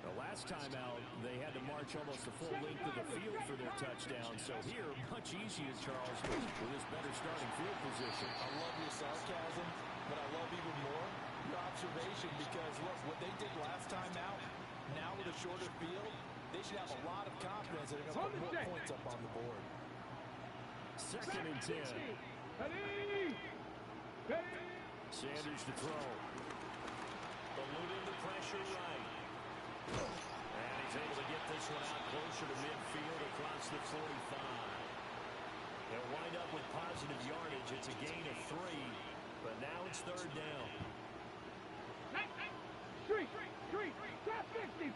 The last time out, they had to march almost the full length of the field for their touchdown. So here, much easier, Charles, with this better starting field position. I love your sarcasm, but I love even more your observation because, look, what they did last time out, now with a shorter field, they should have a lot of confidence that they're going to put more points up on the board. Second and 10. Sanders to throw. Eluding the pressure right. And he's able to get this one out closer to midfield across the 45. They'll wind up with positive yardage. It's a gain of 3, but now it's third down.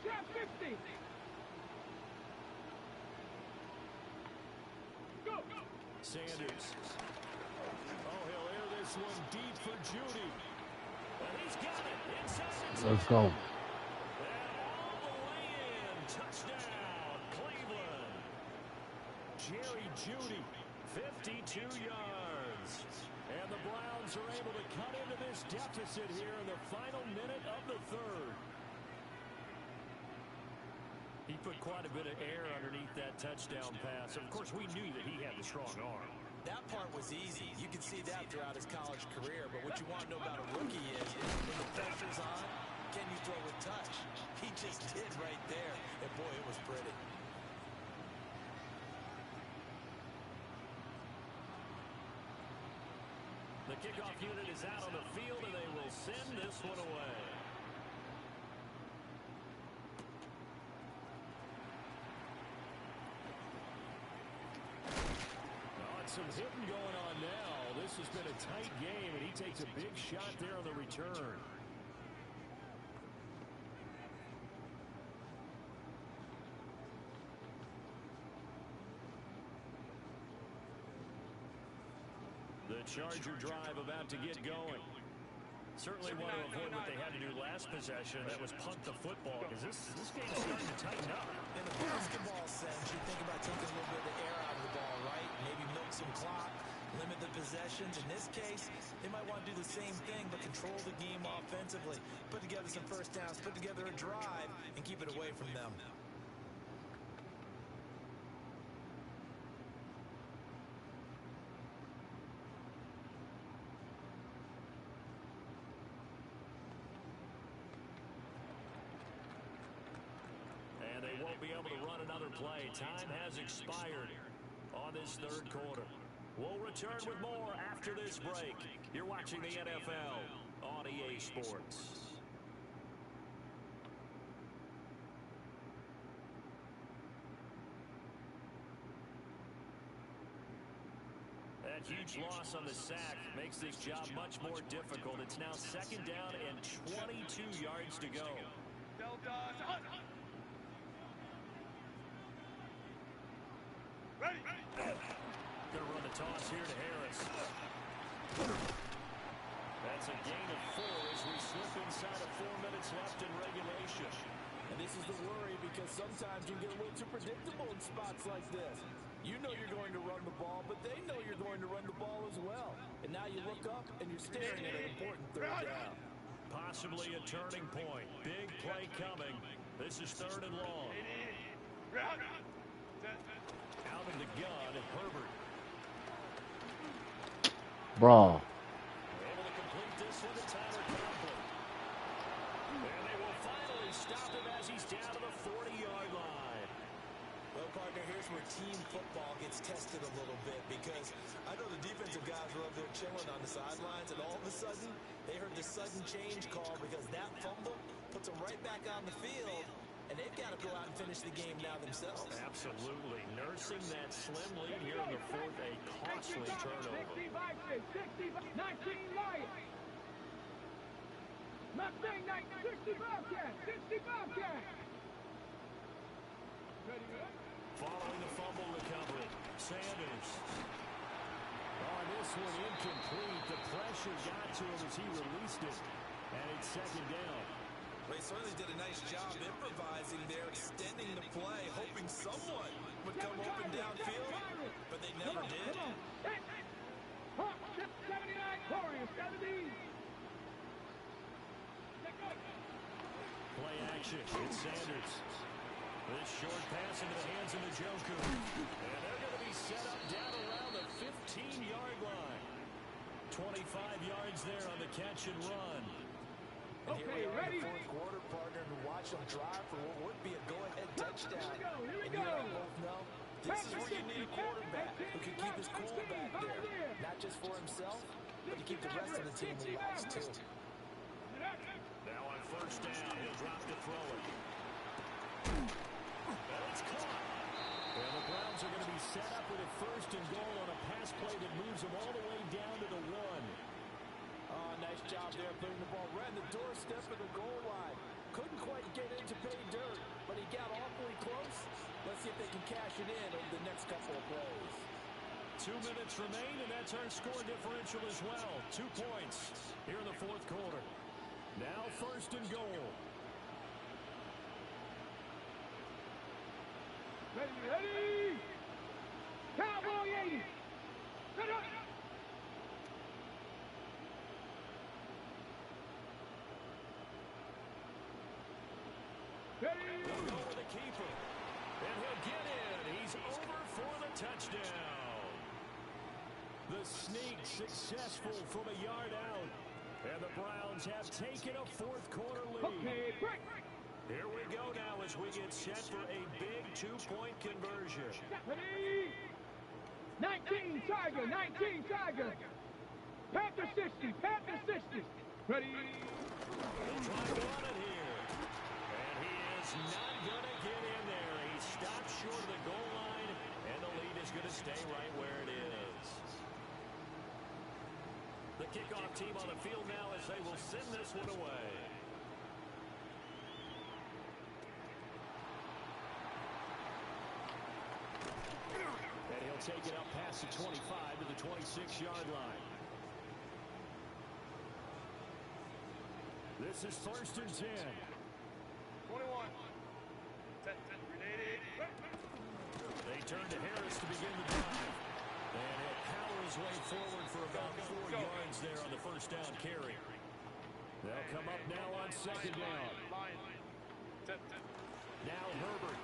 Trap 50. Go. Sanders. Oh, he'll air this one deep for Judy. And he's got it inside. Let's go. And all the way in. Touchdown, Cleveland. Jerry Judy, 52 yards. And the Browns are able to cut into this deficit here in the final minute of the third. He put quite a bit of air underneath that touchdown pass. Of course, we knew that he had the strong arm. That part was easy. You can see that throughout his college career. But what you want to know about a rookie is when the pressure's on, can you throw with touch? He just did right there. And, boy, it was pretty. The kickoff unit is out on the field, and they will send this one away. Some hitting going on now. This has been a tight game, and he takes a big shot there on the return. The Charger drive about to get going. Certainly want to avoid what they had to do last possession. That was punt the football, because this game's starting to tighten up. In the basketball sense, you think about taking a little bit of the air out of the ball, right? Maybe milk some clock, limit the possessions. In this case, they might want to do the same thing, but control the game offensively. Put together some first downs, put together a drive, and keep it away from them. And they won't be able to run another play. Time has expired on this third quarter. We'll return with more after this break. You're watching the NFL on EA Sports. That huge loss on the sack makes this job much more difficult. It's now second down and 22 yards to go. Gonna run the toss here to Harris. That's a gain of 4 as we slip inside of 4 minutes left in regulation. And this is the worry because sometimes you get a little too predictable in spots like this. You know you're going to run the ball, but they know you're going to run the ball as well. And now you look up and you're staring at an important third down. Possibly a turning point. Big play coming. This is third and long. Out of the gun, Herbert. Bro. Able to complete this one to Tyler Conklin. And they will finally stop him as he's down to the 40-yard line. Well, partner, here's where team football gets tested a little bit because I know the defensive guys were up there chilling on the sidelines, and all of a sudden, they heard the sudden change call because that fumble puts them right back on the field, and they've got to go out and finish the game now themselves. Absolutely. Nursing that slim lead here in the fourth, a costly turnover. 19 Lions. Mustang 60 Bobcat. 60 Bobcat. Ready, good? Following the fumble recovery, Sanders. On this one, incomplete. The pressure got to him as he released it, and it's second down. They certainly did a nice job improvising there, extending the play, hoping someone would come open downfield, but they never did. 79 Warriors, 70. Play action. It's Sanders. This short pass into the hands of Njoku. And they're going to be set up down around the 15-yard line. 25 yards there on the catch and run. And here we are ready? in the fourth quarter, partner, and watch them drive for what would be a go-ahead touchdown. Here we And you go. and I both know this is where you need a quarterback who can keep his cool back there. Not just for himself, but to keep the rest of the team relaxed, too. Now on first down, he'll drop to throw it. And it's caught. And the Browns are going to be set up with a first and goal on a pass play that moves them all the way down to the 1. Oh, nice job there putting the ball right in the doorstep of the goal line. Couldn't quite get in to pay dirt, but he got awfully close. Let's see if they can cash it in over the next couple of plays. 2 minutes remain, and that's our score differential as well. 2 points here in the fourth quarter. Now first and goal. Ready. Cowboy 80. Set up. Ready. They'll go with the keeper. And he'll get in. He's over for the touchdown. The sneak successful from a yard out. And the Browns have taken a fourth quarter lead. Okay, break. Here we go now as we get set for a big 2-point conversion. Ready. 19 Tiger. 19 Tiger. Panther 60. Panther 60. Ready. He'll try to run it here. And he is not going to get in there. He stopped short of the goal line, and the lead is going to stay right where it is. The kickoff team on the field now as they will send this one away. And he'll take it up past the 25 to the 26-yard line. This is first and 10. 21. They turn to Harris to begin the drive. And it powers his way forward for about 4 yards there on the first down carry. They'll come up now on second down. Now Herbert.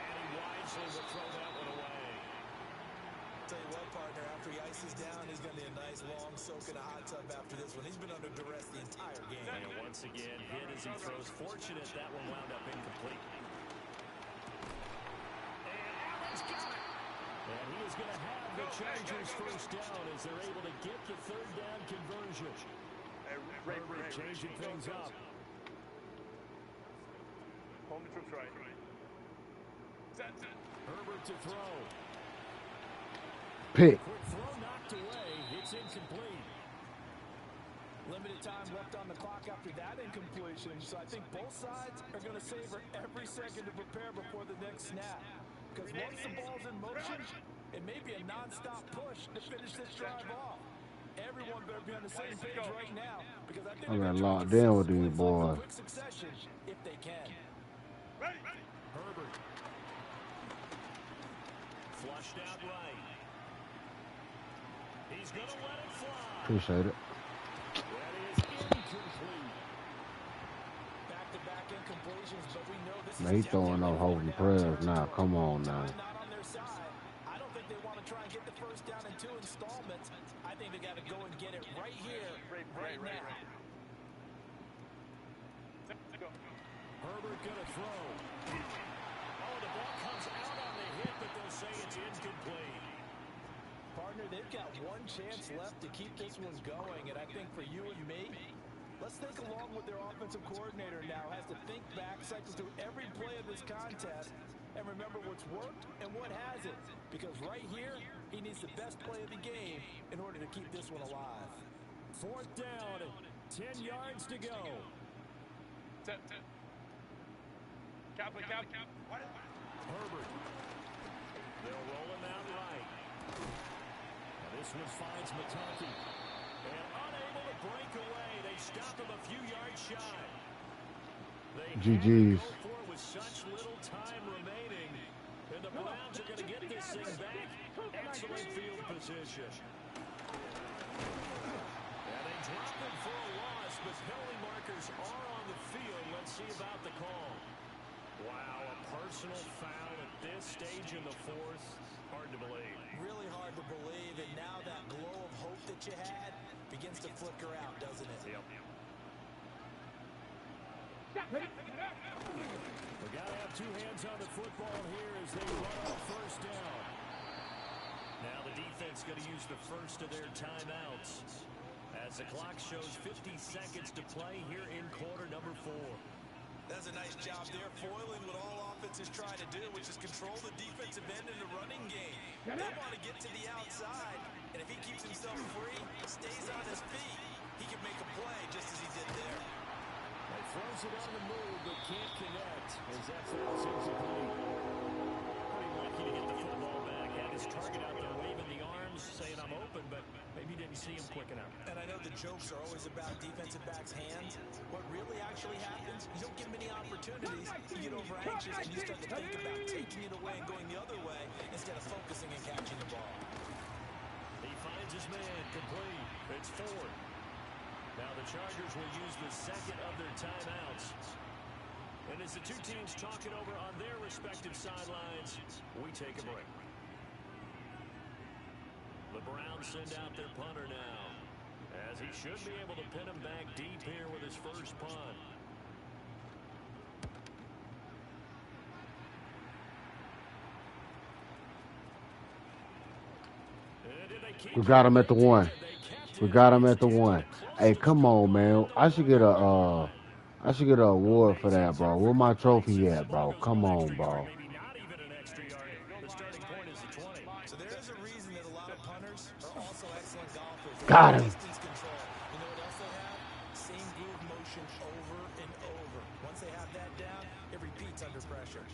And he wisely will throw that one away. Tell you what, partner, after he ices down, he's going to be a nice long soak in a hot tub after this one. He's been under duress the entire game. And once again, hit as he throws. Fortunate that one wound up incomplete. And Allen's got it. And he is going to have the Chargers first down as they're able to get the third down conversion. Herbert changing things up. Home the troops right. Herbert to throw. Pick. Quick throw knocked away. It's incomplete. Limited time left on the clock after that incompletion, so I think both sides are going to savor every second to prepare before the next snap. Because once the ball's in motion, it may be a non-stop push to finish this drive off. Everyone better be on the same page right now, because I think I'm they're gonna gonna lock try to down get with these six points in boys. quick succession if they can. Herbert. Flushed out right. He's going to let it fly. Appreciate it. That is incomplete. Back-to-back incompletions, but we know this Man, is he's throwing definitely up holding down prayers now. territory. Come on now. Time not on their side. I don't think they want to try and get the first down in 2 installments. I think they got to go and get it right here, right now. Herbert going to throw. Oh, the ball comes out on the hit, but they'll say it's incomplete. Partner, they've got one chance left to keep this one going, and I think for you and me, let's think along with their offensive coordinator now, has to think back, cycle through every play of this contest, and remember what's worked and what hasn't. Because right here, he needs the best play of the game in order to keep this one alive. Fourth down, 10 yards to go. Herbert. They'll roll him out right. Now this one finds Mataki. And unable to break away. They stop him a few yards shy. They GG's. go for it with such little time remaining. And the Browns are going to get this thing back. Excellent field position. And they drop him for a loss, but penalty markers are on the field. Let's see about the call. Wow, a personal foul at this stage in the fourth. Hard to believe. Really hard to believe, and now that glow of hope that you had begins to flicker out, doesn't it? Yep. We got to have two hands on the football here as they run on first down. Now the defense going to use the first of their timeouts as the clock shows 50 seconds to play here in quarter number 4. That's a nice job there, foiling what all offenses try to do, which is control the defensive end in the running game. They want to get to the outside, and if he keeps himself free, stays on his feet, he can make a play just as he did there. He throws it on the move, but can't connect as that foul's incomplete. Pretty lucky to get the football back. Had his target out there waving the arms, saying I'm open, but maybe didn't see him quick enough. And I know the jokes are always about defensive backs' hands. What really actually happens, you don't get many opportunities, you get over anxious and you start to think about taking it away and going the other way instead of focusing and catching the ball. He finds his man complete. It's 4. Now the Chargers will use the second of their timeouts. And as the two teams talk it over on their respective sidelines, we take a break. The Browns send out their punter now, as he should be able to pin him back deep here with his first punt. We got him at the 1. We got him at the 1. Hey, come on, man. I should get a award for that, bro. Where my trophy at, bro? Come on, bro. So there is a reason that a lot of punters are also excellent golfers. Got him. Distance control. You know what else they have? Same groove motion over and over. Once they have that down, it repeats under pressure.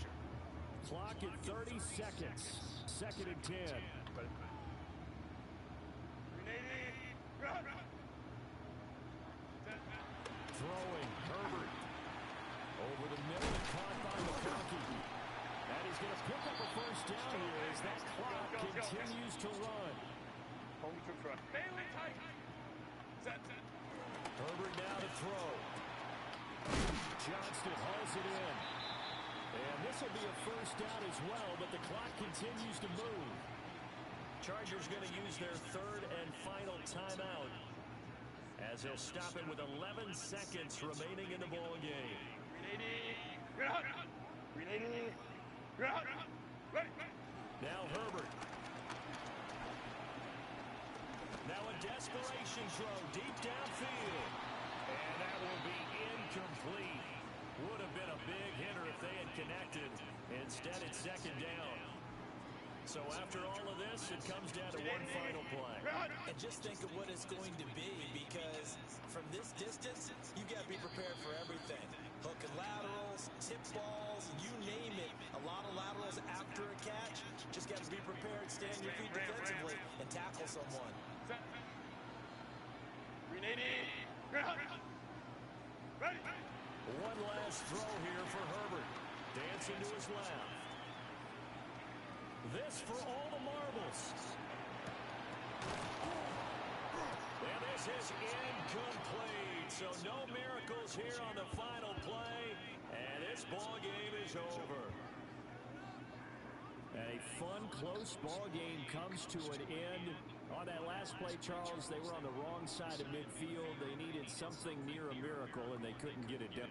Clock at 30 seconds. Second and 10. Throwing, Herbert. Over the middle and caught by McConkey. That down here as that clock continues to run. Bailey tight. Set. Herbert now to throw. Johnston hauls it in. And this will be a first down as well, but the clock continues to move. Chargers going to use their third and final timeout as they'll stop it with 11 seconds remaining in the ball game. Now Herbert. Now a desperation throw deep downfield. And that will be incomplete. Would have been a big hitter if they had connected. Instead, it's second down. So after all of this, it comes down to one final play. And just think of what it's going to be, because from this distance, you got to be prepared for everything. Hook and laterals, tip balls, you name it. A lot of laterals after a catch. Just got to be prepared, stay on your feet defensively, and tackle someone. One last throw here for Herbert. Dancing to his left. This for all the marbles. And this is incomplete. So no miracles here on the final play. And this ball game is over. A fun, close ball game comes to an end. On that last play, Charles, they were on the wrong side of midfield. They needed something near a miracle, and they couldn't get it done.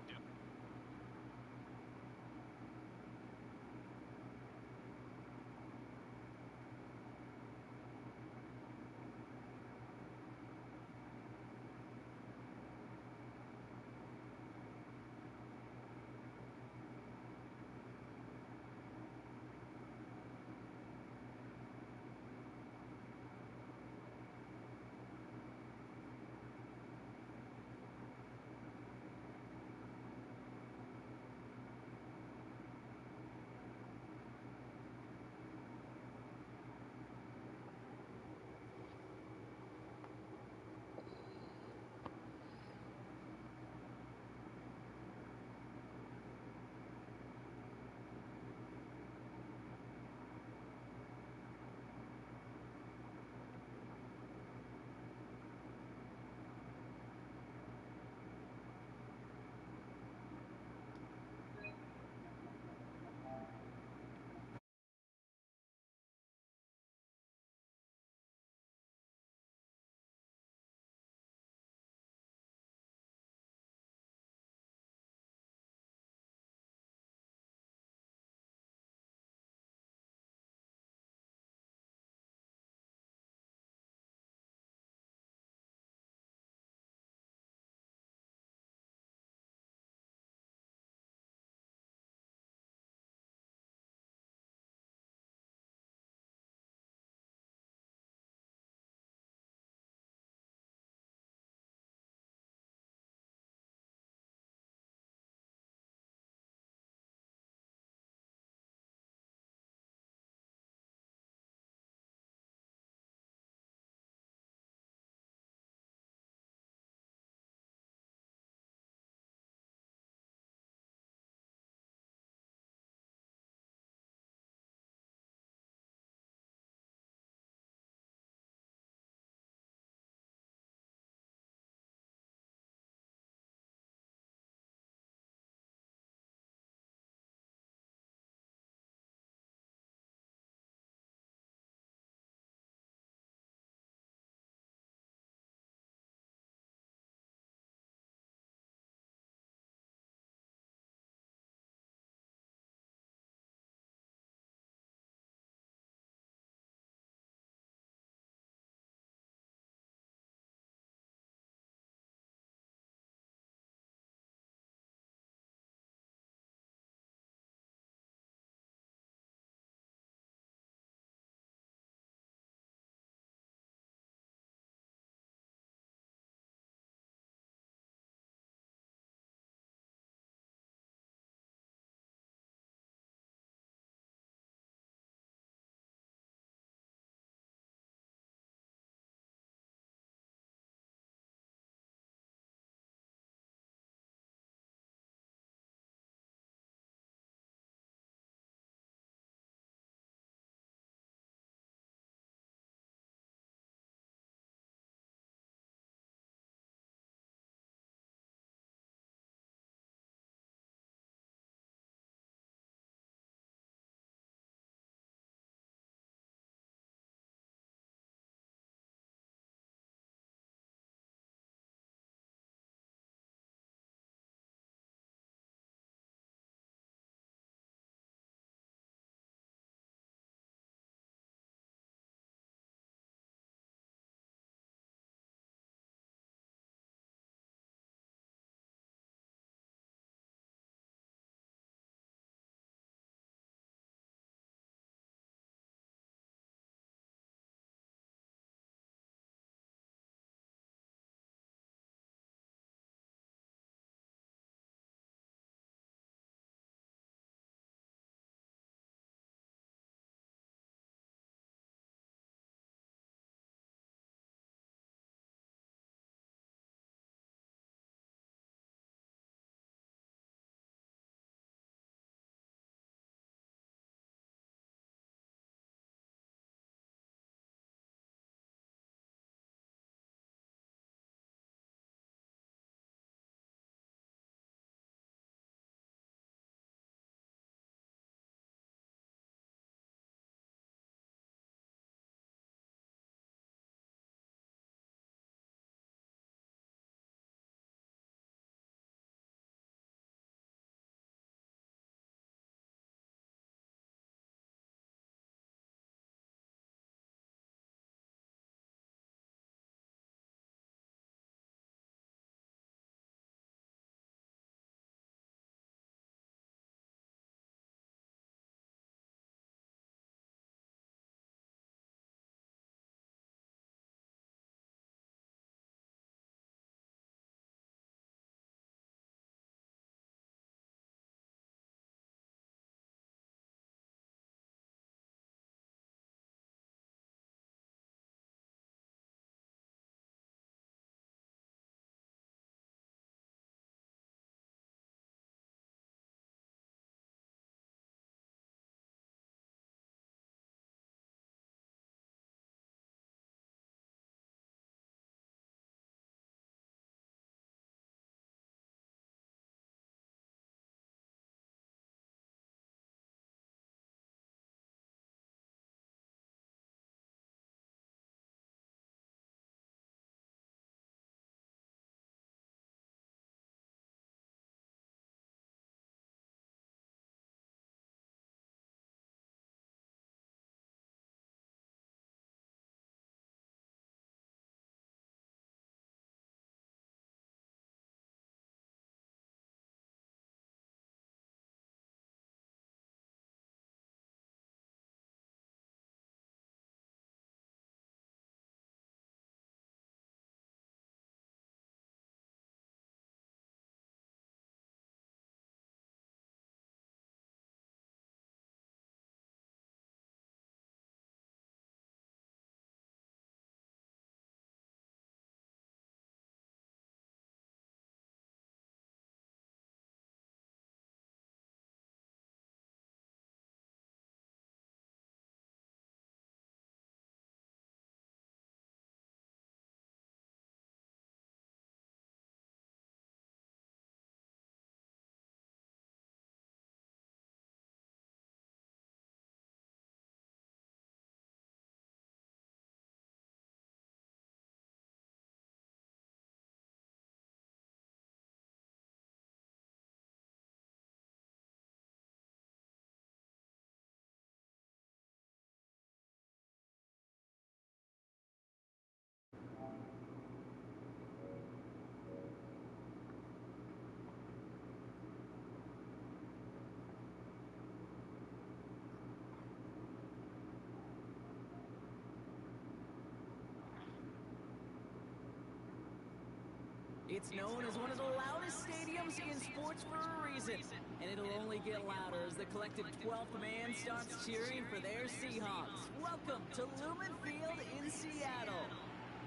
It's known as one of the loudest stadiums in sports for a reason. And it'll only get louder as the collective 12th man starts cheering for their Seahawks. Welcome to Lumen Field in Seattle.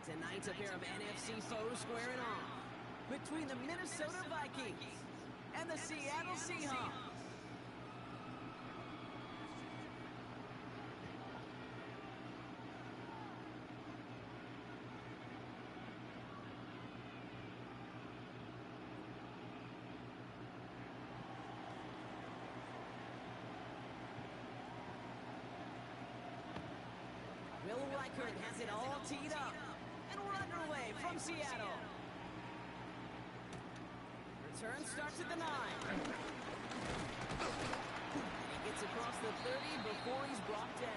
Tonight's a pair of NFC foes squaring off between the Minnesota Vikings and the Seattle Seahawks. Has it all teed up, and we're underway from Seattle. Return starts at the 9. He gets across the 30 before he's brought down.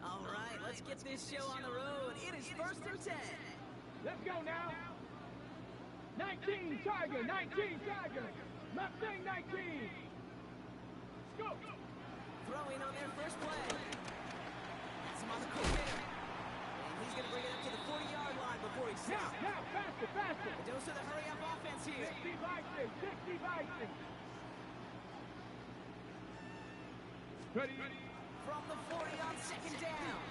All right, let's get this show on the road. It is 1st and 10. Let's go now. 19 Tiger, 19 Tiger. Mustang 19. Let's go. Throwing on their first play. That's him on the quick hitter. And he's going to bring it up to the 40-yard line before he's sacked. Now, faster, faster. A dose of the hurry-up offense here. 60 Vikings, 60 Vikings. Ready? From the 40 on 2nd down.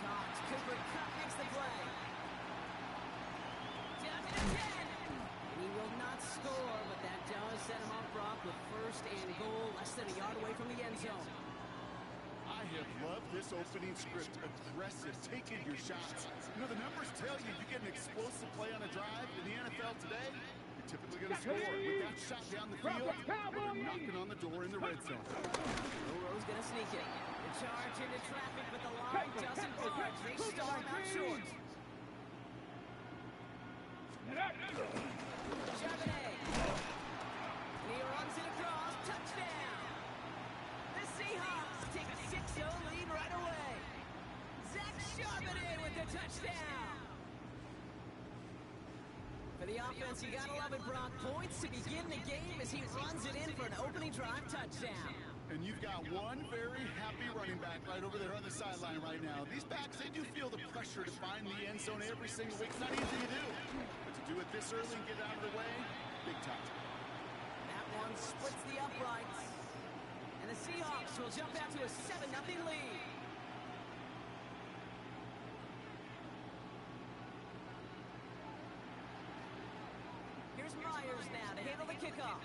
Cox, Cooper Cup makes the play. Down to the 10. And he will not score, but that does set him off Brock with 1st and goal, less than a yard away from the end zone. I have loved this opening script. Aggressive, taking your shots. You know, the numbers tell you get an explosive play on a drive in the NFL today, you're typically going to score. With that shot down the field, they're knocking on the door in the red zone. Burrow's going to sneak it. The charge into traffic, but the line doesn't budge. They start him out short. Charbonnet. And he runs it across. Touchdown. The Seahawks take a 6-0 lead right away. Zach Charbonnet with the touchdown. For the offense, you gotta love it, Brock. Points to begin the game as he runs it in for an opening drive touchdown. And you've got one very happy running back right over there on the sideline right now. These backs, they do feel the pressure to find the end zone every single week. It's not easy to do. But to do it this early and get it out of the way, big time. That one splits the uprights. And the Seahawks will jump out to a 7-0 lead. Here's Myers now to handle the kickoff.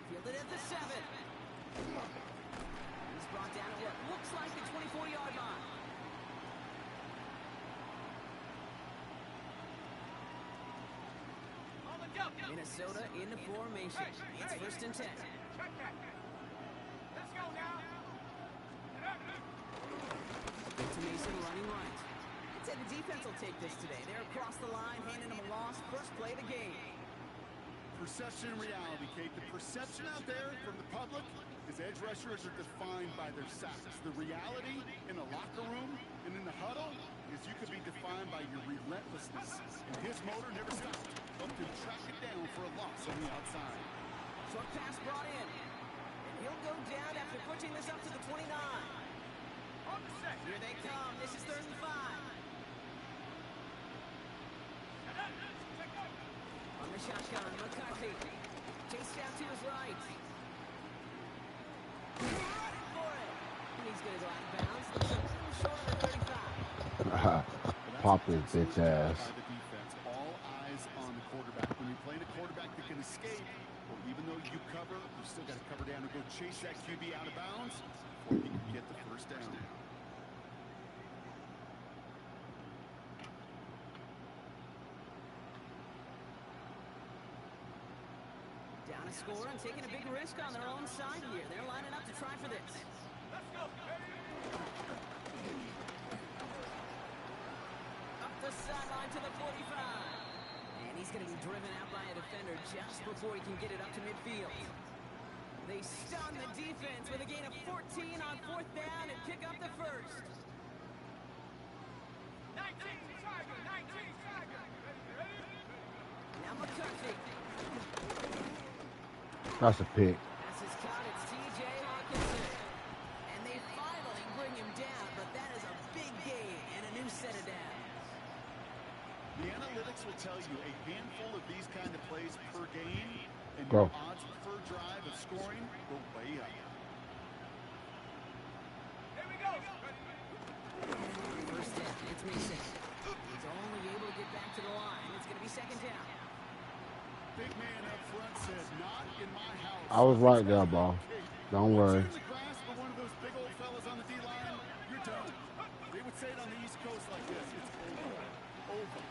Fielded at the 7. He's brought down at what looks like the 24-yard line. Minnesota in the formation. It's 1st and 10. Check that. Let's go now. Big to Mason running right. I'd say the defense will take this today. They're across the line, handing them a loss. First play of the game. Perception and reality, Kate. The perception out there from the public is edge rushers are defined by their sacks. The reality in the locker room and in the huddle is you could be defined by your relentlessness. And his motor never stopped. Up to track it down for a loss on the outside. Short pass brought in. And he'll go down after pushing this up to the 29. On the set. Here they come. This is 3rd and 5. On the shotgun, McCarthy. Chase down to his right. Running for it. And he's going to go out of bounds. Looks a little short of the 35. Pop his bitch ass. All eyes on the quarterback. When you're playing a quarterback that can escape, well, even though you cover, you still got to cover down and go chase that QB out of bounds before he can get the 1st down. Down a score and taking a big risk on their own side here. They're lining up to try for this. Let's go. Up 13. the sideline to the 45. And he's going to be driven out by a defender just before he can get it up to midfield. They stun the defense with a gain of 14 on 4th down and pick up the first. 19 Tiger, 19 Tiger. Ready? Now McCarthy. That's a pick. This is caught. It's T.J. Hawkinson. And they finally bring him down, but that is a big gain and a new set of downs. The analytics will tell you a handful of these kind of plays per game, and Go. your odds per drive of scoring go way up. Here we go. First down, it's Mason. He's only able to get back to the line. It's going to be 2nd down. Big man up front said, "Not in my house." I was right there, bro. Don't worry. Once you're in the grasp of one of those big old fellas on the D-line, you're done. They would say it on the East Coast like this: it's over. Over.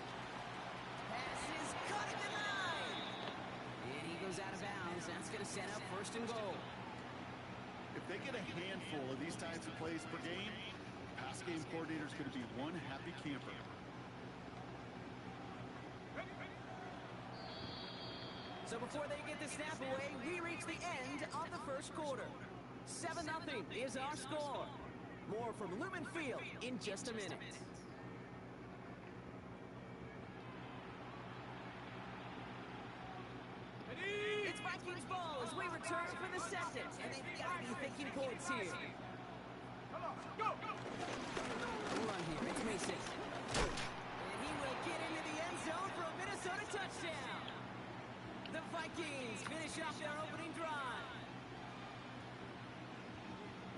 Pass is cutting the line. And he goes out of bounds. That's going to set up 1st and goal. If they get a handful of these types of plays per game, pass game coordinator's going to be one happy camper. So before they get the snap away, we reach the end of the 1st quarter. 7-0 is our score. More from Lumen Field in just a minute. It's Vikings ball as we return for the 2nd, and they've got to be thinking points here. Come on, go. Run here, it's Mason. And he will get into the end zone for a Minnesota touchdown. The Vikings finish off their opening drive.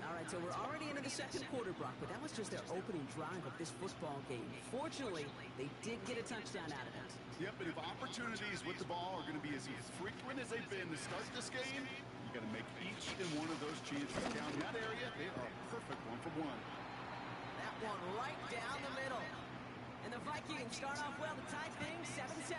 All right, so we're already into the 2nd quarter, Brock, but that was just their opening drive of this football game. Fortunately, they did get a touchdown out of it. Yep, but if opportunities with the ball are going to be as frequent as they've been to start this game, you got to make each and one of those chances count. In that area, they are a perfect 1-for-1. That one right down the middle. And the Vikings start off well to tie things 7-7.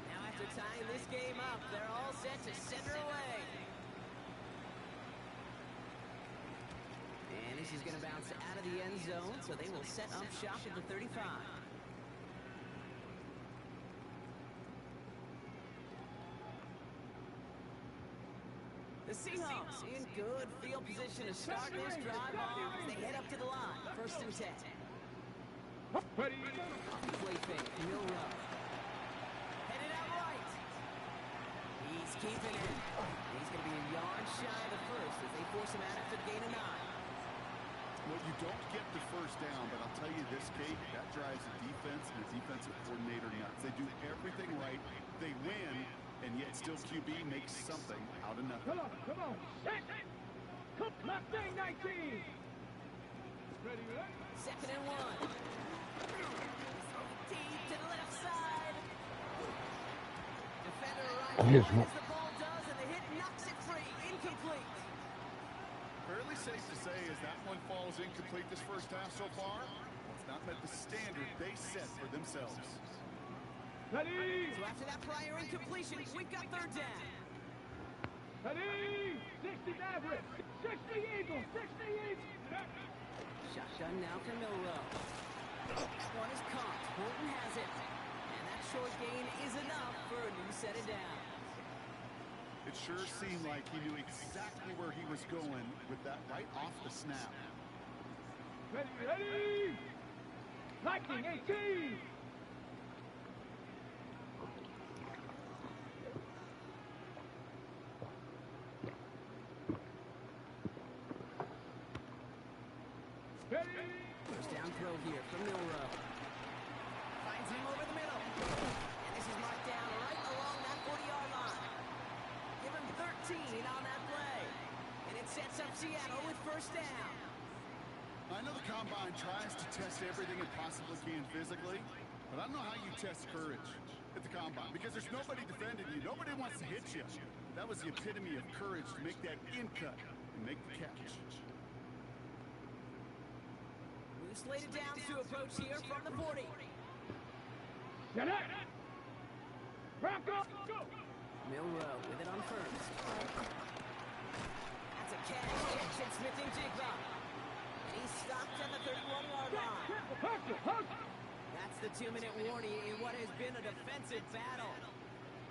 Now after tying this game up, they're all set to send her away. And this is going to bounce out of the end zone, so they will set up shop at the 35. The Seahawks in good field position to start this drive off as they head up to the line. 1st and 10. Ready? Play fake, Milrow. Headed out right. He's keeping it. He's going to be a yard shy of the first as they force him out after the gain of 9. Well, you don't get the 1st down, but I'll tell you this, Kate, that drives the defense and the defensive coordinator nuts. They do everything right. They win, and yet still QB makes something out of nothing. Come on. Set. Come, Mustang 19. Ready? 2nd and 1. Deep to the left side. Defender right Yes, as the ball does, and the hit knocks it free. Incomplete. Fairly safe to say as that one falls incomplete this 1st half so far, it's not met the standard they set for themselves. Ready? So after that prior incompletion, we've got 3rd down. Ready? 60 Maverick. 60 Eagles. 60 Eagles. Shotgun now for Milrow. One is caught. Horton has it. And that short gain is enough for a new set of downs. It sure seemed like he knew exactly where he was going with that right off the snap. Ready? Lightning 18. Ready? 1st down throw here from Milrow. Finds him over the middle. And this is marked down right along that 40-yard line. Give him 13 on that play. And it sets up Seattle with 1st down. I know the Combine tries to test everything it possibly can physically, but I don't know how you test courage at the Combine because there's nobody defending you. Nobody wants to hit you. That was the epitome of courage to make that in cut and make the catch. We've slated downs to approach here from the 40. Get it. Back up. Go. Milrow with it on 1st. That's a catch. Jackson Smith-Njigba. And he's stopped at the 31-yard line. That's the 2-minute warning in what has been a defensive battle.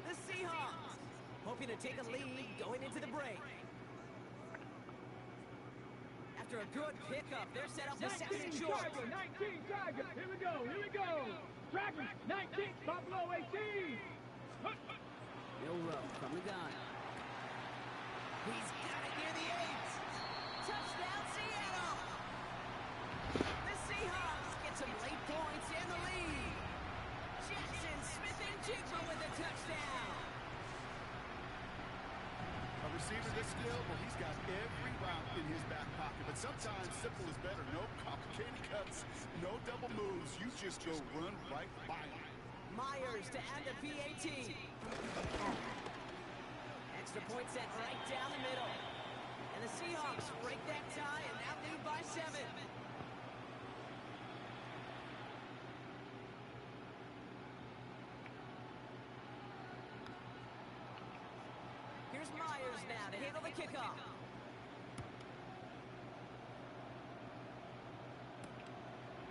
The Seahawks hoping to take a lead going into the break. After a good pickup, they're set up with second and short. 19 Tiger. Here we go. Dragons, 19, Buffalo 18. Milrow from the gun. He's got it near the 8. Touchdown, Seattle. The Seahawks get some late points in the lead. Jackson Smith-Njigba with a touchdown. A receiver this skilled, well, he's got every route in his back pocket. But sometimes simple is better. No complicated cuts, no double moves. You just go run right by him. Myers to add the PAT. Extra point set right down the middle. And the Seahawks break that tie and now lead by 7. Here's Myers now to handle the kickoff.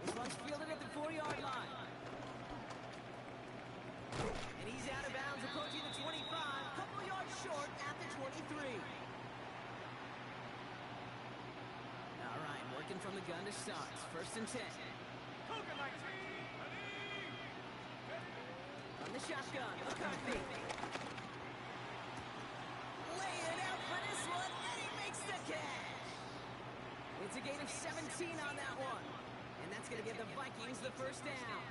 This one's fielded at the 4-yard line. And he's out of bounds approaching the 25, a couple yards short at the 23. All right, working from the gun to start. First and 10. From the shotgun, McCarthy. Lay it out for this one, and he makes the catch. It's a gain of 17 on that one. And that's going to give the Vikings the first down.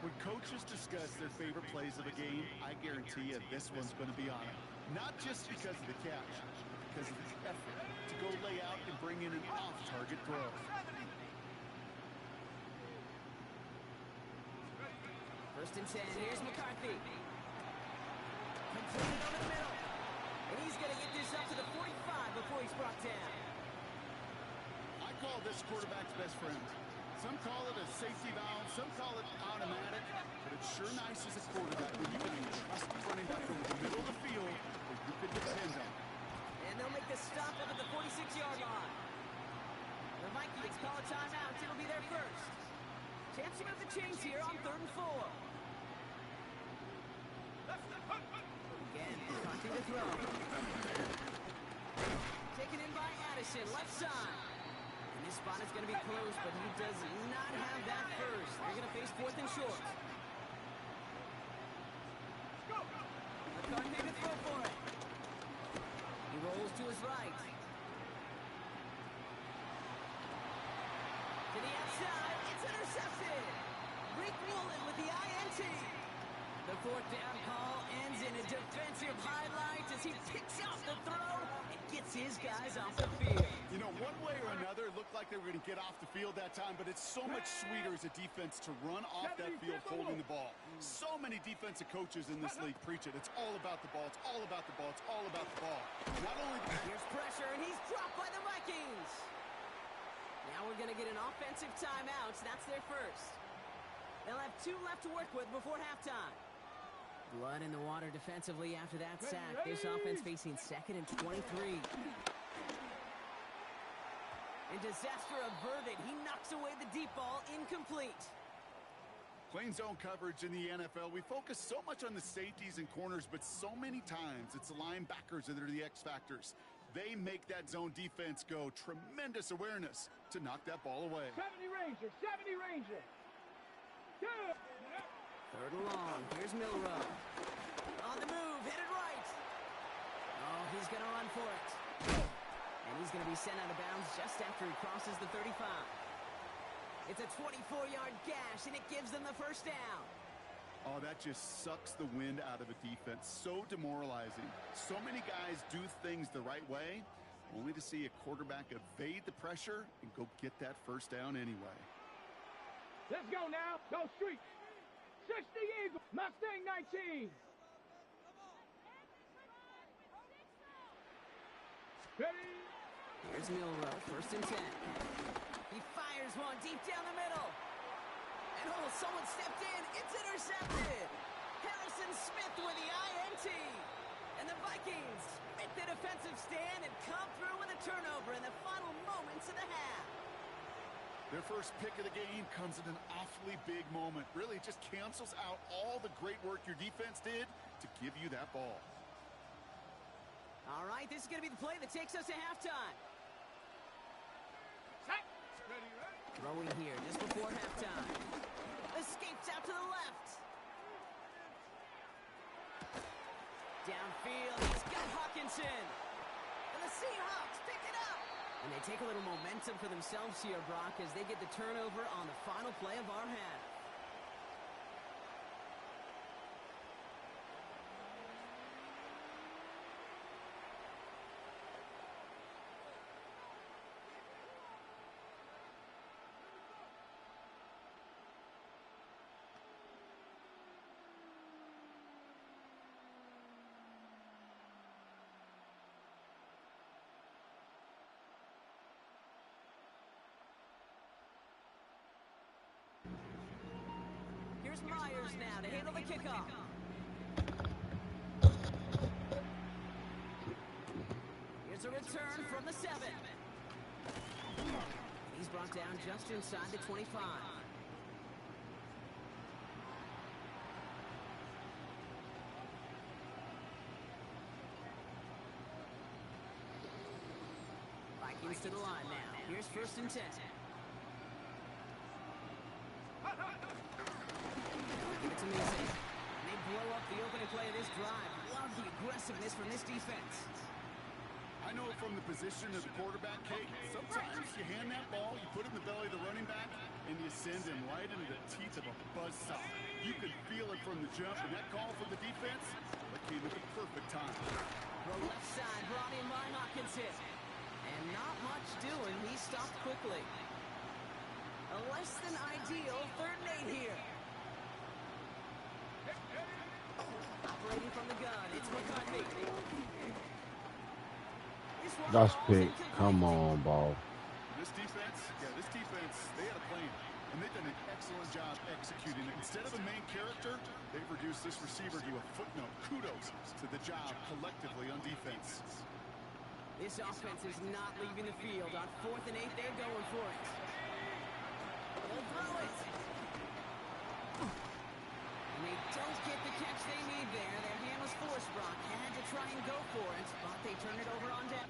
When coaches discuss their favorite plays of a game, I guarantee you this one's going to be on it. Not just because of the catch, but because of the effort to go lay out and bring in an off-target throw. First and 10, here's McCarthy. Completed over the middle. And he's going to get this up to the 45 before he's brought down. I call this quarterback's best friend. Some call it a safety valve, some call it automatic, but it's sure nice as a quarterback when you can trust the running back over the middle of the field that you can depend on. And they'll make the stop up at the 46-yard line. The Vikings call a timeout. It'll be their first. Chance to move the chains here on 3rd and 4. Again, McCarthy to throw. Taken in by Addison, left side. And this spot is going to be close, but he does not have that first. They're going to face 4th and short. McCarthy to throw for it. He rolls to his right. To the outside, it's intercepted. Rick Woolen with the INT. The 4th down call ends in a defensive highlight as he picks out the throw and gets his guys off the field. You know, one way or another, it looked like they were going to get off the field that time, but it's so much sweeter as a defense to run off that field holding the ball. So many defensive coaches in this league preach it. It's all about the ball. It's all about the ball. It's all about the ball. Not only... Here's pressure, and he's dropped by the Vikings. Now we're going to get an offensive timeout. That's their first. They'll have 2 left to work with before halftime. Blood in the water defensively after that sack. This offense facing 2nd and 23. And disaster averted. He knocks away the deep ball, incomplete. Playing zone coverage in the NFL, we focus so much on the safeties and corners, but so many times it's the linebackers that are the X factors. They make that zone defense go. Tremendous awareness to knock that ball away. 70 Ranger, 70 Ranger. 3rd and long. Here's Milrow. On the move, headed right. Oh, he's going to run for it. And he's going to be sent out of bounds just after he crosses the 35. It's a 24-yard gash, and it gives them the first down. Oh, that just sucks the wind out of a defense. So demoralizing. So many guys do things the right way, only to see a quarterback evade the pressure and go get that first down anyway. Let's go now. Go Streets. 60 Eagles. Mustang 19. Ready? Here's Milrow, 1st and 10. He fires one deep down the middle. And oh, someone stepped in. It's intercepted. Harrison Smith with the INT. And the Vikings make the defensive stand and come through with a turnover in the final moments of the half. Their first pick of the game comes at an awfully big moment. Really, it just cancels out all the great work your defense did to give you that ball. All right, this is going to be the play that takes us to halftime. Throwing here just before halftime. Escapes out to the left. Downfield, he's got Hawkinson. And the Seahawks pick it up. And they take a little momentum for themselves here, Brock, as they get the turnover on the final play of our half. Here's Myers now to handle the kickoff. Here's a return from the 7. He's brought down just inside the 25. Vikings to the line now. Here's 1st and 10. It's amazing. And they blow up the opening play of this drive. Love the aggressiveness from this defense. I know from the position of the quarterback, Kate, sometimes you hand that ball, you put it in the belly of the running back, and you send him right into the teeth of a buzzsaw. You could feel it from the jump, and that call from the defense, that came at the perfect time. Throw left side, brought in by Hawkinson. And not much doing. He stopped quickly. A less than ideal 3rd and 8 here. Operating from the gun, it's McCarthy. That's big. Come on, ball. This defense, they had a plan. And they've done an excellent job executing it. Instead of a main character, they've reduced this receiver to a footnote. Kudos to the job collectively on defense. This offense is not leaving the field. On 4th and 8, they're going for it. They'll throw it. And they don't get the catch they need there. Their hand was forced, Brock. Had to try and go for it, but they turn it over on down.